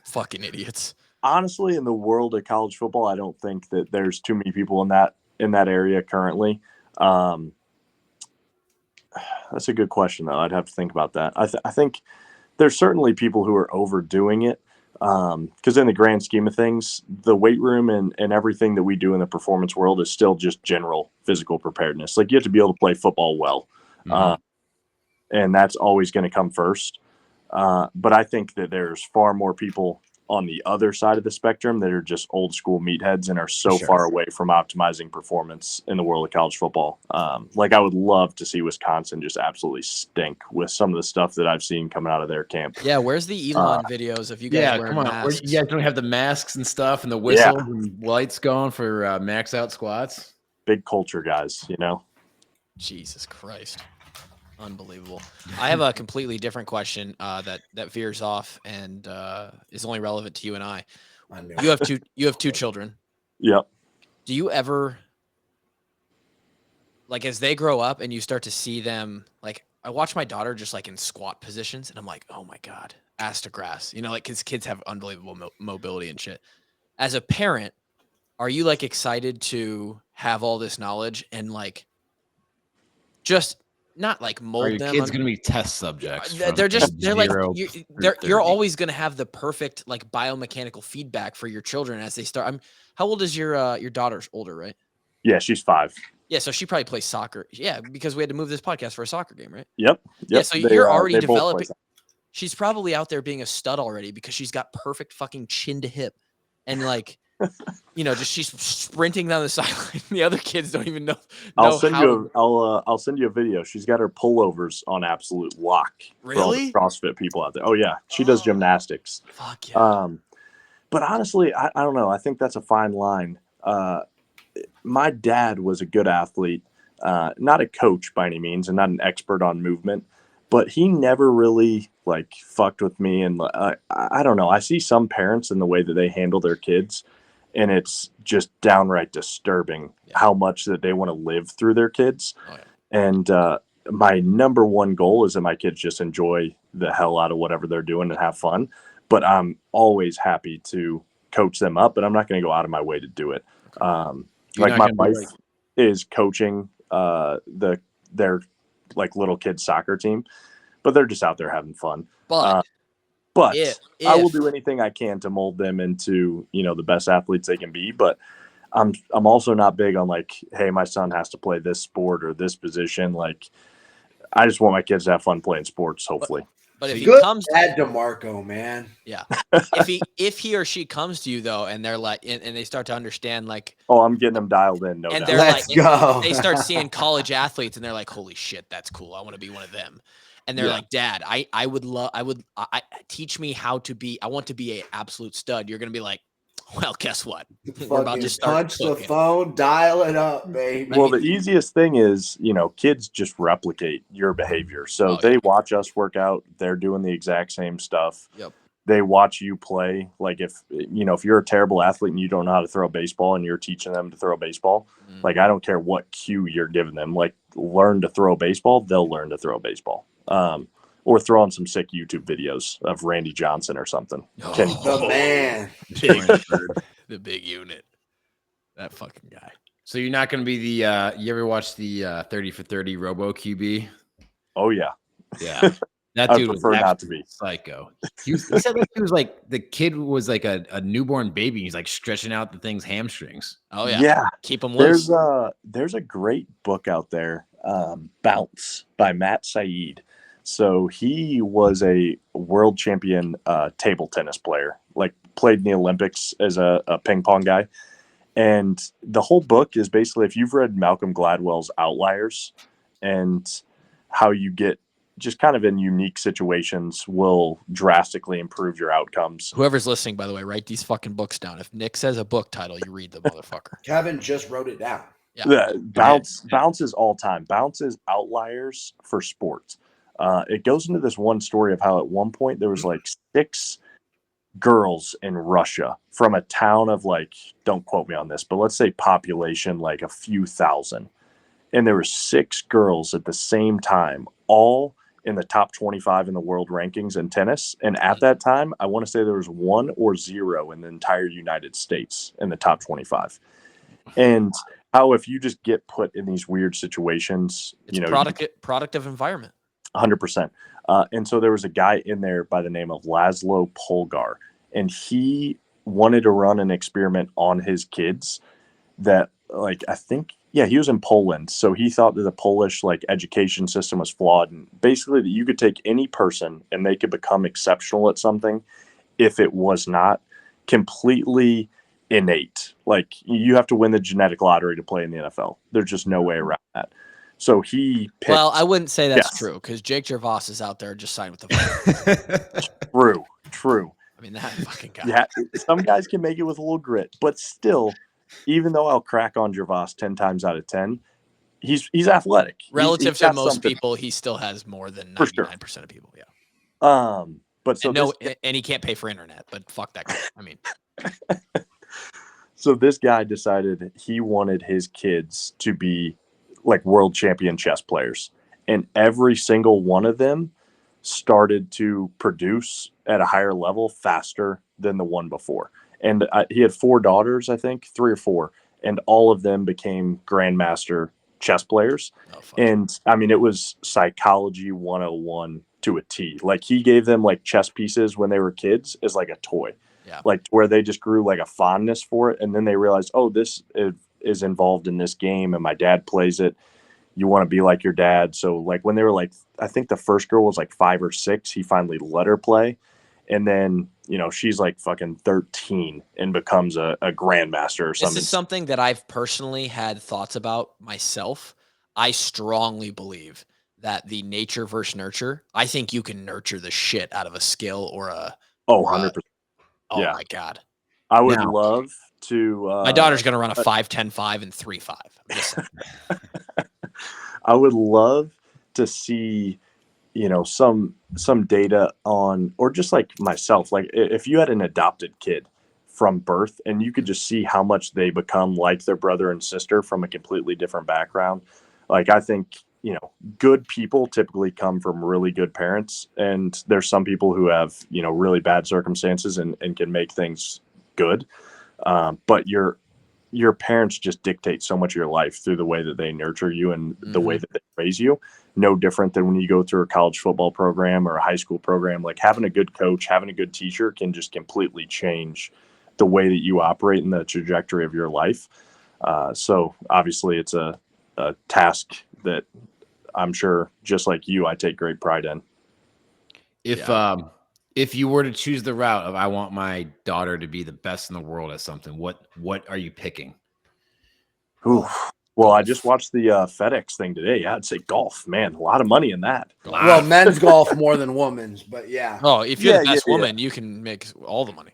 Fucking idiots. Honestly, in the world of college football, I don't think that there's too many people in that area currently. That's a good question, though. I'd have to think about that. I think there's certainly people who are overdoing it. Because in the grand scheme of things, the weight room and everything that we do in the performance world is still just general physical preparedness. Like you have to be able to play football well. And that's always going to come first. But I think that there's far more people on the other side of the spectrum that are just old school meatheads and are so far away from optimizing performance in the world of college football. Like I would love to see Wisconsin just absolutely stink with some of the stuff that I've seen coming out of their camp. Yeah, where's the Elon videos of you guys wearing masks? You guys don't have the masks and stuff and the whistles and lights going for max out squats? Big culture guys, Jesus Christ. Unbelievable. I have a completely different question that veers off and is only relevant to you and I. You have two children. Yep. Do you ever, like, as they grow up and you start to see them, like, I watch my daughter just like in squat positions and I'm like, oh my God, ass to grass, like, cause kids have unbelievable mobility and shit. As a parent, are you like excited to have all this knowledge and like just not like Are mold your them. kids going to be test subjects? They're like you're always going to have the perfect like biomechanical feedback for your children as they start. How old is your daughter's older, right? Yeah, she's 5. Yeah, so she probably plays soccer. Yeah, because we had to move this podcast for a soccer game, right? Yep. Yeah, so you're already developing. She's probably out there being a stud already because she's got perfect fucking chin to hip, and like, just she's sprinting down the sideline. The other kids don't even know. I'll send you a video. She's got her pullovers on absolute lock. Really? For all the CrossFit people out there. Oh yeah, she does gymnastics. Fuck yeah. But honestly, I don't know. I think that's a fine line. My dad was a good athlete, not a coach by any means, and not an expert on movement. But he never really like fucked with me. And I don't know. I see some parents in the way that they handle their kids, and it's just downright disturbing how much that they want to live through their kids. Oh, yeah. And my number one goal is that my kids just enjoy the hell out of whatever they're doing and have fun. But I'm always happy to coach them up, but I'm not going to go out of my way to do it. Like my wife is coaching their like little kids soccer team, but they're just out there having fun. But I will do anything I can to mold them into, the best athletes they can be. But I'm also not big on like, hey, my son has to play this sport or this position. Like, I just want my kids to have fun playing sports, hopefully. But if he comes at Dimarco, man, yeah. if he or she comes to you though, and they're like, and they start to understand, like, oh, I'm getting them dialed in. No, and doubt. they're go. They start seeing college athletes, and they're like, holy shit, that's cool. I want to be one of them. And they're like, Dad, I would teach me how to be. I want to be an absolute stud. You're gonna be like, well, guess what? We're about to start punch cooking. The phone, dial it up, baby. Well, the easiest thing is, kids just replicate your behavior. So they watch us work out. They're doing the exact same stuff. Yep. They watch you play. Like if you're a terrible athlete and you don't know how to throw a baseball and you're teaching them to throw a baseball, like I don't care what cue you're giving them, like learn to throw a baseball, they'll learn to throw a baseball. Or throw on some sick YouTube videos of Randy Johnson or something. The man. The big unit. That fucking guy. So you're not going to be the you ever watch the 30 for 30 Robo QB? Oh, yeah. Yeah. That dude was not to be psycho. He said that he was like, the kid was like a newborn baby. He's like stretching out the thing's hamstrings. Oh, yeah. Yeah. Keep him loose. There's a great book out there, Bounce by Matt Said. So he was a world champion table tennis player, like played in the Olympics as a ping pong guy. And the whole book is basically, if you've read Malcolm Gladwell's Outliers and how you get just kind of in unique situations will drastically improve your outcomes. Whoever's listening, by the way, write these fucking books down. If Nick says a book title, you read the motherfucker. Kevin just wrote it down. Yeah. Bounce is all time. Bounce is Outliers for sports. It goes into this one story of how at one point there was like 6 girls in Russia from a town of like, don't quote me on this, but let's say population like a few thousand. And there were 6 girls at the same time, all in the top 25 in the world rankings in tennis. And at that time, I want to say there was 1 or 0 in the entire United States in the top 25. And how if you just get put in these weird situations, it's product of environment. 100%. And so there was a guy in there by the name of Laszlo Polgar, and he wanted to run an experiment on his kids that, like, I think, he was in Poland. So he thought that the Polish, like, education system was flawed. And basically that you could take any person and they could become exceptional at something if it was not completely innate. Like, you have to win the genetic lottery to play in the NFL. There's just no way around that. So he picked. Well, I wouldn't say that's true because Jake Gervais is out there just signed with the Vikings. True. I mean, that fucking guy. Yeah, some guys can make it with a little grit, but still, even though I'll crack on Gervais 10 times out of 10, he's athletic. Relative to most people, he still has more than 99% of people. Yeah. But so and he can't pay for internet. But fuck that guy. I mean. So this guy decided he wanted his kids to be like world champion chess players, and every single one of them started to produce at a higher level faster than the one before. And he had 4 daughters, I think 3 or 4, and all of them became grandmaster chess players. Oh, and I mean, it was psychology 101 to a T. Like, he gave them like chess pieces when they were kids as like a toy, like where they just grew like a fondness for it. And then they realized, oh, this is involved in this game and my dad plays it. You want to be like your dad. So like when they were like, I think the first girl was like 5 or 6, he finally let her play. And then, you know, she's like fucking 13 and becomes a grandmaster or something. This is something that I've personally had thoughts about myself. I strongly believe that the nature versus nurture, I think you can nurture the shit out of a skill or a. Oh, 100%. Oh, yeah. My God. I would love to. My daughter's going to run a 5-10-5 and 3-5. I would love to see, you know, some data on, or just like myself, like if you had an adopted kid from birth and you could just see how much they become like their brother and sister from a completely different background. Like, I think, you know, good people typically come from really good parents, and there's some people who have, you know, really bad circumstances and can make things good. But your parents just dictate so much of your life through the way that they nurture you and the way that they raise you. No different than when you go through a college football program or a high school program. Like, having a good coach, having a good teacher can just completely change the way that you operate and the trajectory of your life. So obviously it's a task that I'm sure, just like you, I take great pride in. If you were to choose the route of, I want my daughter to be the best in the world at something, what are you picking? Ooh. Well, golf. I just watched the FedEx thing today. Yeah, I'd say golf, man. A lot of money in that. Well, men's golf more than women's, but yeah. Oh, if you're the best woman, you can make all the money.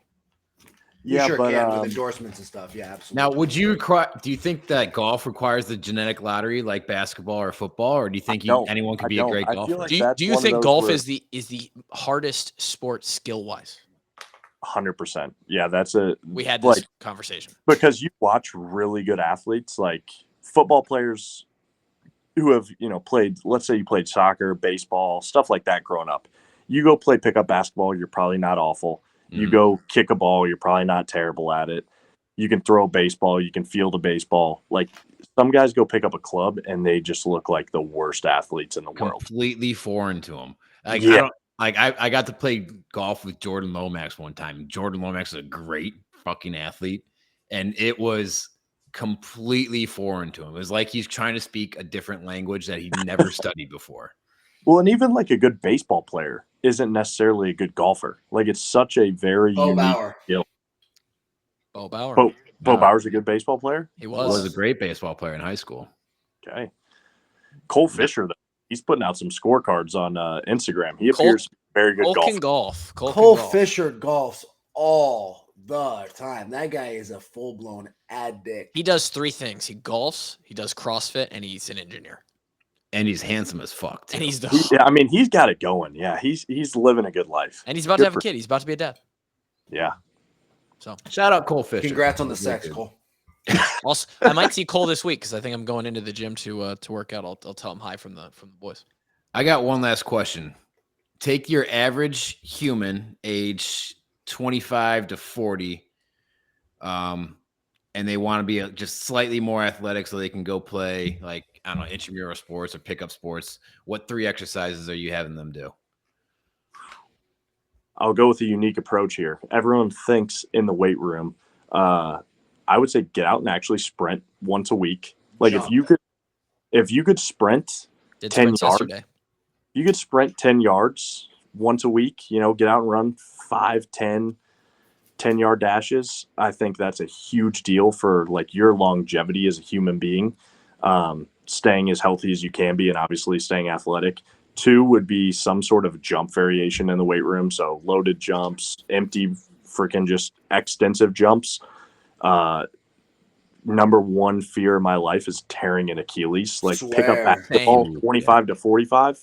You sure can with endorsements and stuff. Yeah, absolutely. Now, would you require? Do you think that golf requires the genetic lottery like basketball or football, or do you think anyone could be a great golfer? Like do you think golf is the hardest sport skill wise? 100%. Yeah, we had this conversation because you watch really good athletes, like football players who have, you know, played. Let's say you played soccer, baseball, stuff like that growing up. You go play pickup basketball, you're probably not awful. You go kick a ball, you're probably not terrible at it. You can throw a baseball, you can field a baseball. Like, some guys go pick up a club and they just look like the worst athletes in the world. Completely foreign to them. Like, I got to play golf with Jordan Lomax one time. Jordan Lomax is a great fucking athlete, and it was completely foreign to him. It was like he's trying to speak a different language that he'd never studied before. Well, and even like a good baseball player isn't necessarily a good golfer. Like, it's such a very unique skill. Bo Bauer. Bo Bauer's a good baseball player? He was a great baseball player in high school. Okay. Cole Fisher, though, he's putting out some scorecards on Instagram. He appears to be a very good golfer. Cole Fisher golfs all the time. That guy is a full-blown addict. He does 3 things. He golfs, he does CrossFit, and he's an engineer. And he's handsome as fuck, too. And he's I mean, he's got it going. Yeah, he's living a good life. And he's about to have a kid. He's about to be a dad. Yeah. So shout out Cole Fisher. Congrats on the sex, Cole. Also, I might see Cole this week because I think I'm going into the gym to work out. I'll tell him hi from the boys. I got one last question. Take your average human, age 25 to 40, and they want to be just slightly more athletic so they can go play, like, I don't know, intramural sports or pickup sports. What 3 exercises are you having them do? I'll go with a unique approach here. Everyone thinks in the weight room. I would say get out and actually sprint once a week. Like, if you could sprint 10 yards, you could sprint 10 yards once a week, you know, get out and run 5, 10-yard dashes. I think that's a huge deal for like your longevity as a human being, staying as healthy as you can be, and obviously staying athletic. 2 would be some sort of jump variation in the weight room. So loaded jumps, empty, freaking just extensive jumps. Number 1 fear in my life is tearing an Achilles. Like, pick up basketball 25 to 45.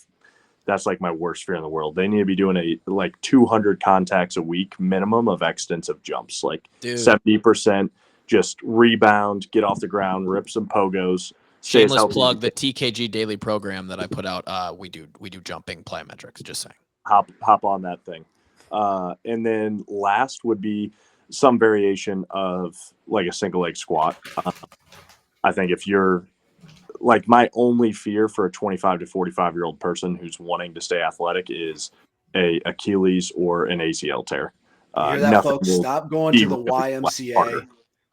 That's like my worst fear in the world. They need to be doing 200 contacts a week minimum of extensive jumps, like 70%, just rebound, get off the ground, rip some pogos. Shameless plug, the TKG daily program that I put out. We do jumping plyometrics. Just saying. Hop on that thing. And then last would be some variation of like a single leg squat. I think if you're like my only fear for a 25 to 45-year-old person who's wanting to stay athletic is a Achilles or an ACL tear. You hear that, folks? Stop going to the YMCA.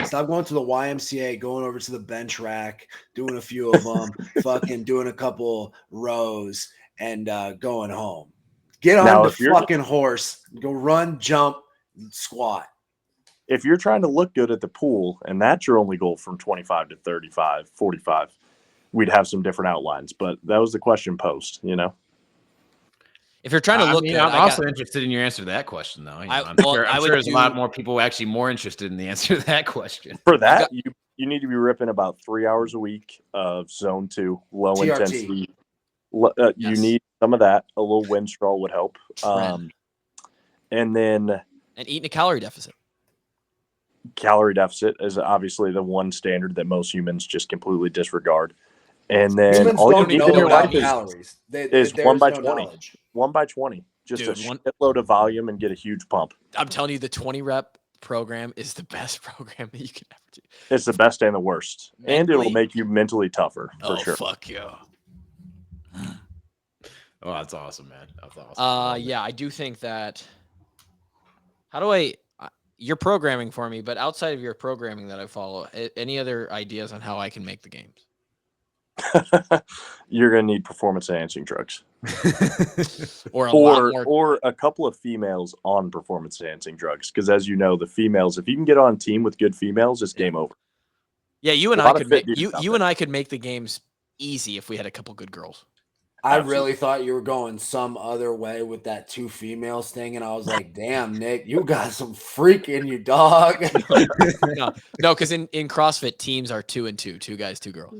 Stop going to the YMCA, going over to the bench rack, doing a few of them, fucking doing a couple rows, and going home. Get on the fucking horse. Go run, jump, squat. If you're trying to look good at the pool and that's your only goal from 25 to 35, 45, we'd have some different outlines. But that was the question posed, you know? If you're trying to look good, I'm also interested in your answer to that question, though. I'm sure there's a lot more people actually more interested in the answer to that question. For that, you need to be ripping about 3 hours a week of zone 2, low TRT. Intensity. Yes. You need some of that. A little Winstrol would help. And eating a calorie deficit. Calorie deficit is obviously the one standard that most humans just completely disregard. And then humans all don't you need know in your life calories. is 1 by 20. Knowledge. 1 by 20. Just a shitload of volume and get a huge pump. I'm telling you, the 20 rep program is the best program that you can ever do. It's the best and the worst. Mentally, and it will make you mentally tougher for sure. Fuck yeah. Oh, that's awesome, man. That's awesome. Yeah, I do think that. You're programming for me, but outside of your programming that I follow, any other ideas on how I can make the games? You're going to need performance-enhancing drugs. or a couple of females on performance-enhancing drugs. Because as you know, the females, if you can get on a team with good females, it's game over. Yeah, you and I could make you and I could make the games easy if we had a couple good girls. I really thought you were going some other way with that 2 females thing, and I was like, damn, Nick, you got some freak in you, dog. No, because in CrossFit, teams are 2 and 2, 2 guys, 2 girls.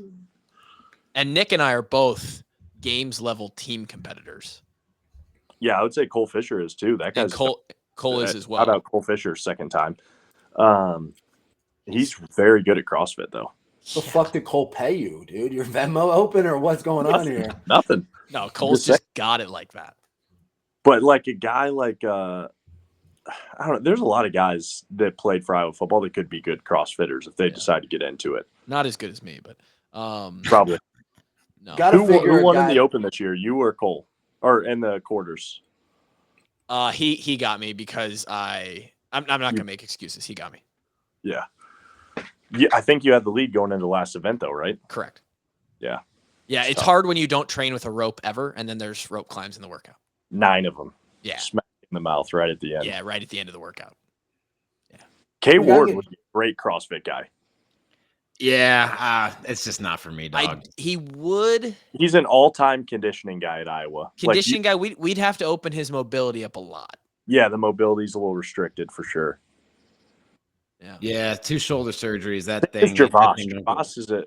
And Nick and I are both games level team competitors. Yeah, I would say Cole Fisher is too. That guy's Cole is as well. Shout out Cole Fisher, second time. He's very good at CrossFit though. The fuck did Cole pay you, dude? Your Venmo open or what's going on here? Nothing. No, Cole's just got it like that. But like a guy like I don't know. There's a lot of guys that played for Iowa football that could be good CrossFitters if they decide to get into it. Not as good as me, but probably. No. Who won in the Open this year? You or Cole, or in the quarters? He got me because I'm not gonna make excuses. He got me. Yeah. Yeah, I think you had the lead going into the last event, though, right? Correct. Yeah. Yeah, it's hard when you don't train with a rope ever, and then there's rope climbs in the workout. 9 of them. Yeah. Smack in the mouth right at the end. Yeah, right at the end of the workout. Yeah. K Ward would be a great CrossFit guy. Yeah, it's just not for me, dog. He's an all-time conditioning guy at Iowa. Conditioning guy, we'd have to open his mobility up a lot. Yeah, the mobility's a little restricted for sure. Yeah, 2 shoulder surgeries. That thing. Gervais is an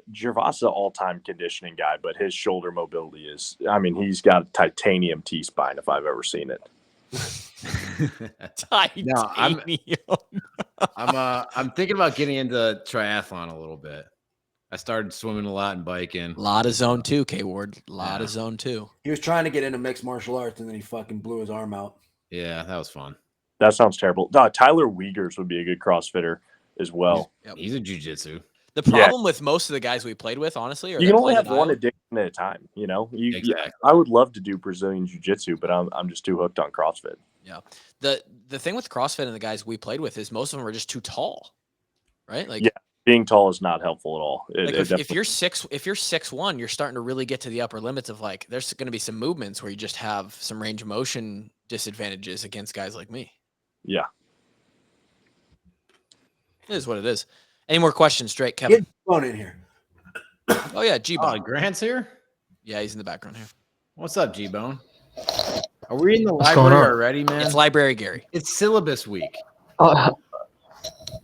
all-time conditioning guy, but his shoulder mobility is. I mean, he's got a titanium T-spine if I've ever seen it. Titanium. No, I'm thinking about getting into triathlon a little bit. I started swimming a lot and biking. A lot of zone 2, K Ward. A lot of zone 2. He was trying to get into mixed martial arts and then he fucking blew his arm out. Yeah, that was fun. That sounds terrible. No, Tyler Wiegers would be a good CrossFitter as well. He's a jiu-jitsu. The problem with most of the guys we played with, honestly, you can only have one addiction at a time. You know, exactly. I would love to do Brazilian jiu-jitsu, but I'm just too hooked on CrossFit. Yeah. The thing with CrossFit and the guys we played with is most of them are just too tall, right? Like, yeah, being tall is not helpful at all. If you're 6'1", you're starting to really get to the upper limits of like, there's going to be some movements where you just have some range of motion disadvantages against guys like me. Yeah. It is what it is. Any more questions, Drake? Kevin? Get G-Bone in here. Oh, yeah, G-Bone. Oh, Grant's here? Yeah, he's in the background here. What's up, G-Bone? Are we in the library already, man? It's Library Gary. It's syllabus week.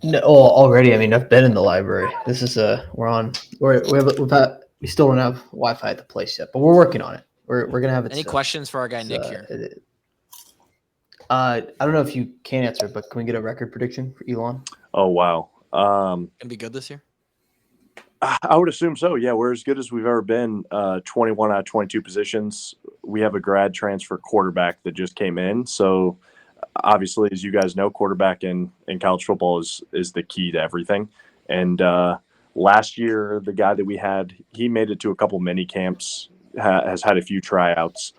No, already. I mean, I've been in the library. This is we still don't have Wi-Fi at the place yet, but we're working on it. We're gonna have it. Any questions for our guy Nick here? I don't know if you can answer, but can we get a record prediction for Elon? Oh wow, gonna be good this year. I would assume so. Yeah, we're as good as we've ever been. 21 out of 22 positions. We have a grad transfer quarterback that just came in. So obviously, as you guys know, quarterback in college football is the key to everything. And Last year, the guy that we had, he made it to a couple mini camps, has had a few tryouts.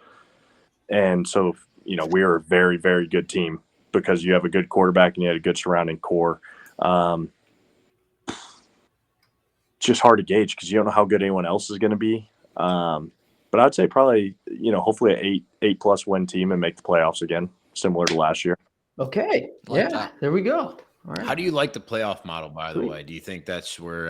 And so, we are a very, very good team because you have a good quarterback and you had a good surrounding core. Just hard to gauge because you don't know how good anyone else is going to be. But I'd say probably, hopefully an 8+ win team and make the playoffs again, similar to last year. Okay. Yeah, there we go. All right. How do you like the playoff model, by the way? Do you think that's where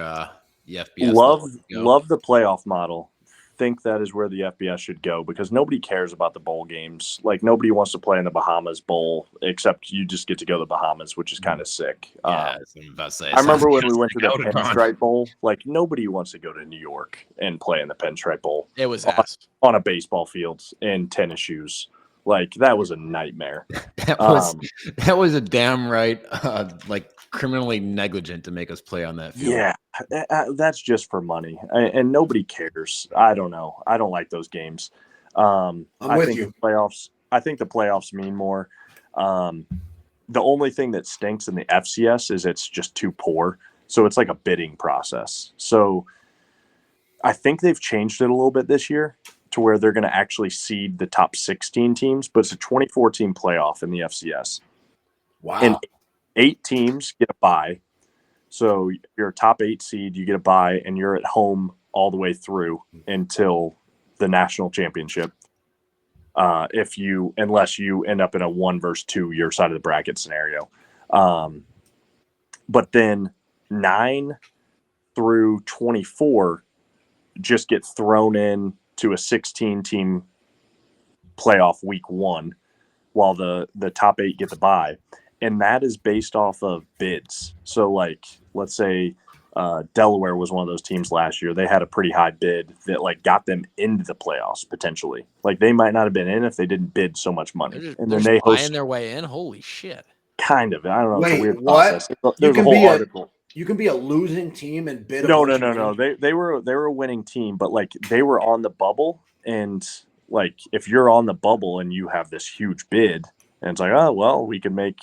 the FBS love the playoff model? Think that is where the FBS should go because nobody cares about the bowl games. Like nobody wants to play in the Bahamas Bowl, except you just get to go to the Bahamas, which is kind of sick. Yeah, I'm about to say, I remember when we went to the Pinstripe Bowl. Like nobody wants to go to New York and play in the Pinstripe Bowl. It was on a baseball field in tennis shoes. Like that was a nightmare. that was a damn right, like criminally negligent to make us play on that field. Yeah, that's just for money, and nobody cares. I don't know. I don't like those games. I think the playoffs mean more. The only thing that stinks in the FCS is it's just too poor. So it's like a bidding process. So I think they've changed it a little bit this year to where they're going to actually seed the top 16 teams, but it's a 24-team playoff in the FCS. Wow. And 8 teams get a bye. So you're a top 8 seed, you get a bye, and you're at home all the way through until the national championship. Unless you end up in a 1 versus 2 your side of the bracket scenario. But then 9 through 24 just get thrown in to a 16-team playoff week 1 while the top 8 get the bye. And that is based off of bids. So like, let's say Delaware was one of those teams last year. They had a pretty high bid that like got them into the playoffs potentially. Like they might not have been in if they didn't bid so much money. And then they buying their way in. Holy shit! Kind of. I don't know. Wait, it's a weird what? process. There's a whole article. You can be a losing team and bid. No. They were a winning team, but like they were on the bubble, and like if you're on the bubble and you have this huge bid, and it's like, oh well, we can make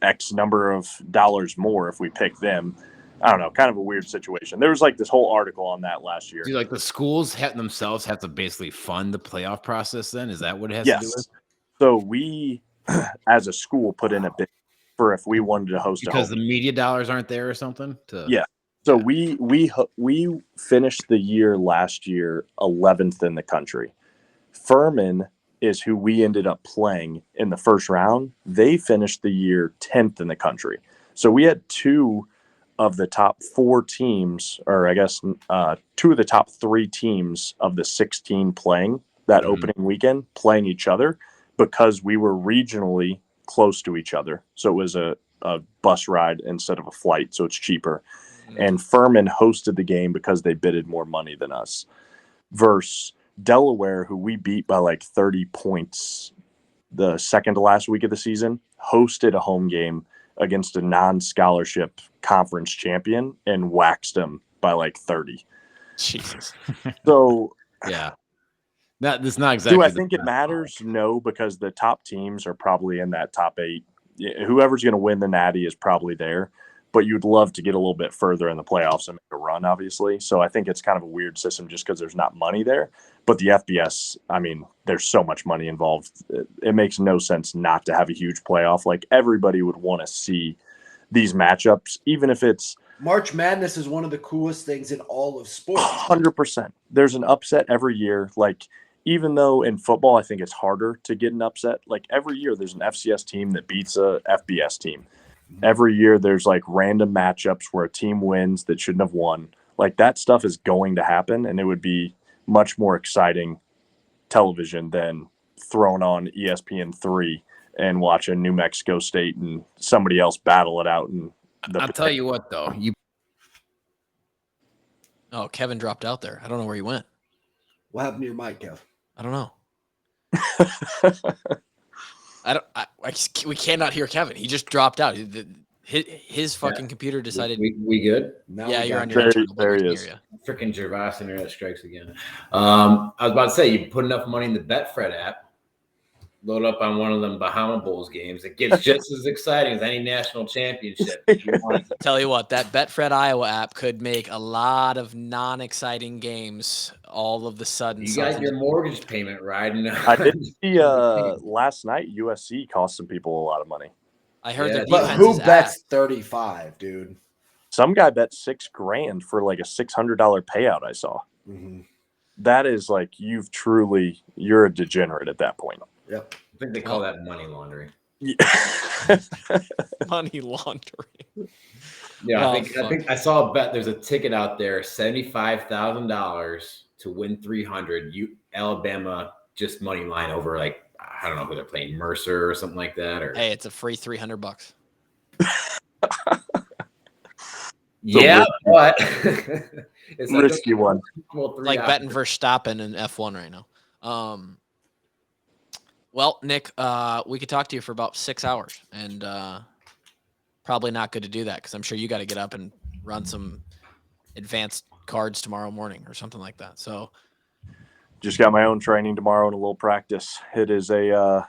X number of dollars more if we pick them. I don't know, kind of a weird situation. There was like this whole article on that last year. Do like the schools themselves have to basically fund the playoff process then? Is that what it has to do with? So we, as a school, put in a bid for if we wanted to host because the media dollars aren't there or something? So we finished the year last year 11th in the country. Furman is who we ended up playing in the first round. They finished the year 10th in the country. So we had 2 of the top 4 teams, or I guess 2 of the top 3 teams of the 16 playing that opening weekend playing each other because we were regionally close to each other. So it was a bus ride instead of a flight, so it's cheaper. And Furman hosted the game because they bidded more money than us. Versus Delaware, who we beat by like 30 points the second to last week of the season, hosted a home game against a non-scholarship conference champion and waxed them by like 30. Jesus. So yeah. That's not exactly. Do I think it matters? No, because the top teams are probably in that top 8. Whoever's going to win the Natty is probably there, but you'd love to get a little bit further in the playoffs and make a run, obviously. So I think it's kind of a weird system just because there's not money there. But the FBS, I mean, there's so much money involved. It makes no sense not to have a huge playoff. Like everybody would want to see these matchups, even if it's March Madness is one of the coolest things in all of sports. 100%. There's an upset every year. Like, even though in football, I think it's harder to get an upset, like every year there's an FCS team that beats a FBS team. Every year there's like random matchups where a team wins that shouldn't have won. Like that stuff is going to happen, and it would be much more exciting television than throwing on ESPN3 and watching New Mexico State and somebody else battle it out. And I'll tell you what, though. Oh, Kevin dropped out there. I don't know where he went. What happened to your mic, Kev? I don't know. We cannot hear Kevin. He just dropped out. His fucking computer decided. We good? Yeah, you're on your there he is. Freaking Gervais internet strikes again. I was about to say, you put enough money in the Betfred app, load up on one of them Bahama Bowls games. It gets just as exciting as any national championship. Tell you what, that Betfred Iowa app could make a lot of non-exciting games all of the sudden. You got your mortgage payment riding. I did see last night USC cost some people a lot of money. I heard that. But who bets 35, dude? Some guy bet $6,000 for like a $600 payout. I saw. Mm-hmm. That is like you're a degenerate at that point. Yep. I think they call that money laundering. Yeah. Money laundering. Yeah, I think I saw a bet. There's a ticket out there, $75,000 to win 300. Alabama just money line over like I don't know who they're playing, Mercer or something like that. Or hey, it's a free $300. Yeah, but it's a risky one. Like betting Verstappen in F1 right now. Well, Nick, we could talk to you for about 6 hours, and probably not good to do that because I'm sure you got to get up and run some advanced cards tomorrow morning or something like that. So, just got my own training tomorrow and a little practice. It is a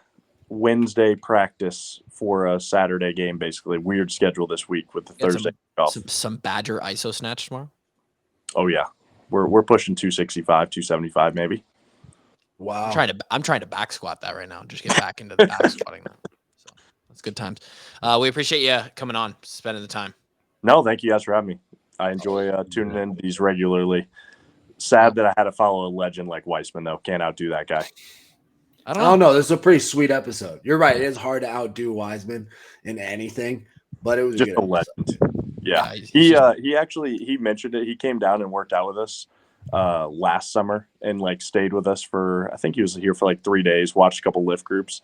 Wednesday practice for a Saturday game, basically. Weird schedule this week with the Thursday off. Some Badger ISO snatch tomorrow. Oh yeah, we're pushing 265, 275 maybe. Wow. I'm trying to back squat that right now. Just get back into the back squatting that. So that's good times. We appreciate you coming on, spending the time. No, thank you guys for having me. I enjoy tuning in these regularly. Sad that I had to follow a legend like Weissman though. Can't outdo that guy. I don't know. This is a pretty sweet episode. You're right. It is hard to outdo Wiseman in anything, but it was just a legend. Yeah. He actually mentioned it. He came down and worked out with us last summer and like stayed with us for, I think he was here for like 3 days, watched a couple lift groups,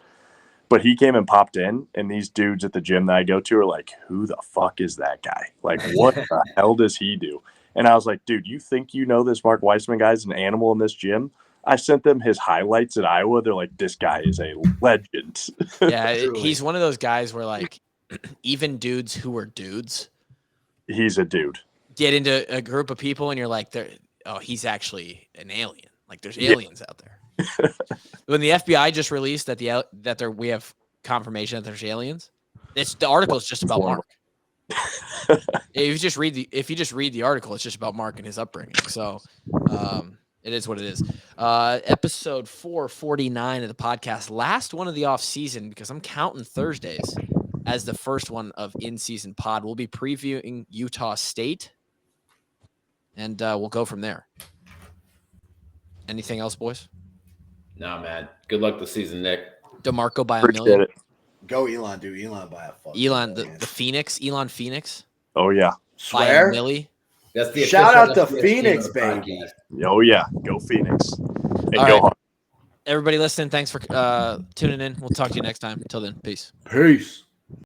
but he came and popped in, and these dudes at the gym that I go to are like, who the fuck is that guy? Like, what the hell does he do? And I was like, dude, you think you know this Mark Weissman guy's an animal in this gym? I sent them his highlights at Iowa. They're like, this guy is a legend. Yeah, he's one of those guys where like even dudes who are dudes, he's a dude. Get into a group of people and you're like, he's actually an alien. Like there's aliens out there. When the FBI just released that we have confirmation that there's aliens, the article is just about Mark. If you just read the article, it's just about Mark and his upbringing. So it is what it is. Episode 449 of the podcast, last one of the off season because I'm counting Thursdays as the first one of in-season pod. We'll be previewing Utah State, and we'll go from there. Anything else, boys? No, man. Good luck this season, Nick. Dimarco by $1 million. Go Elon, dude. Elon by a fuck. Elon, the Phoenix. Elon Phoenix. Oh yeah. Swear. By $1 million. That's the shout out to Phoenix, baby. Oh yeah, go Phoenix. And all go right. hard. Everybody listening, thanks for tuning in. We'll talk to you next time. Until then, peace. Peace.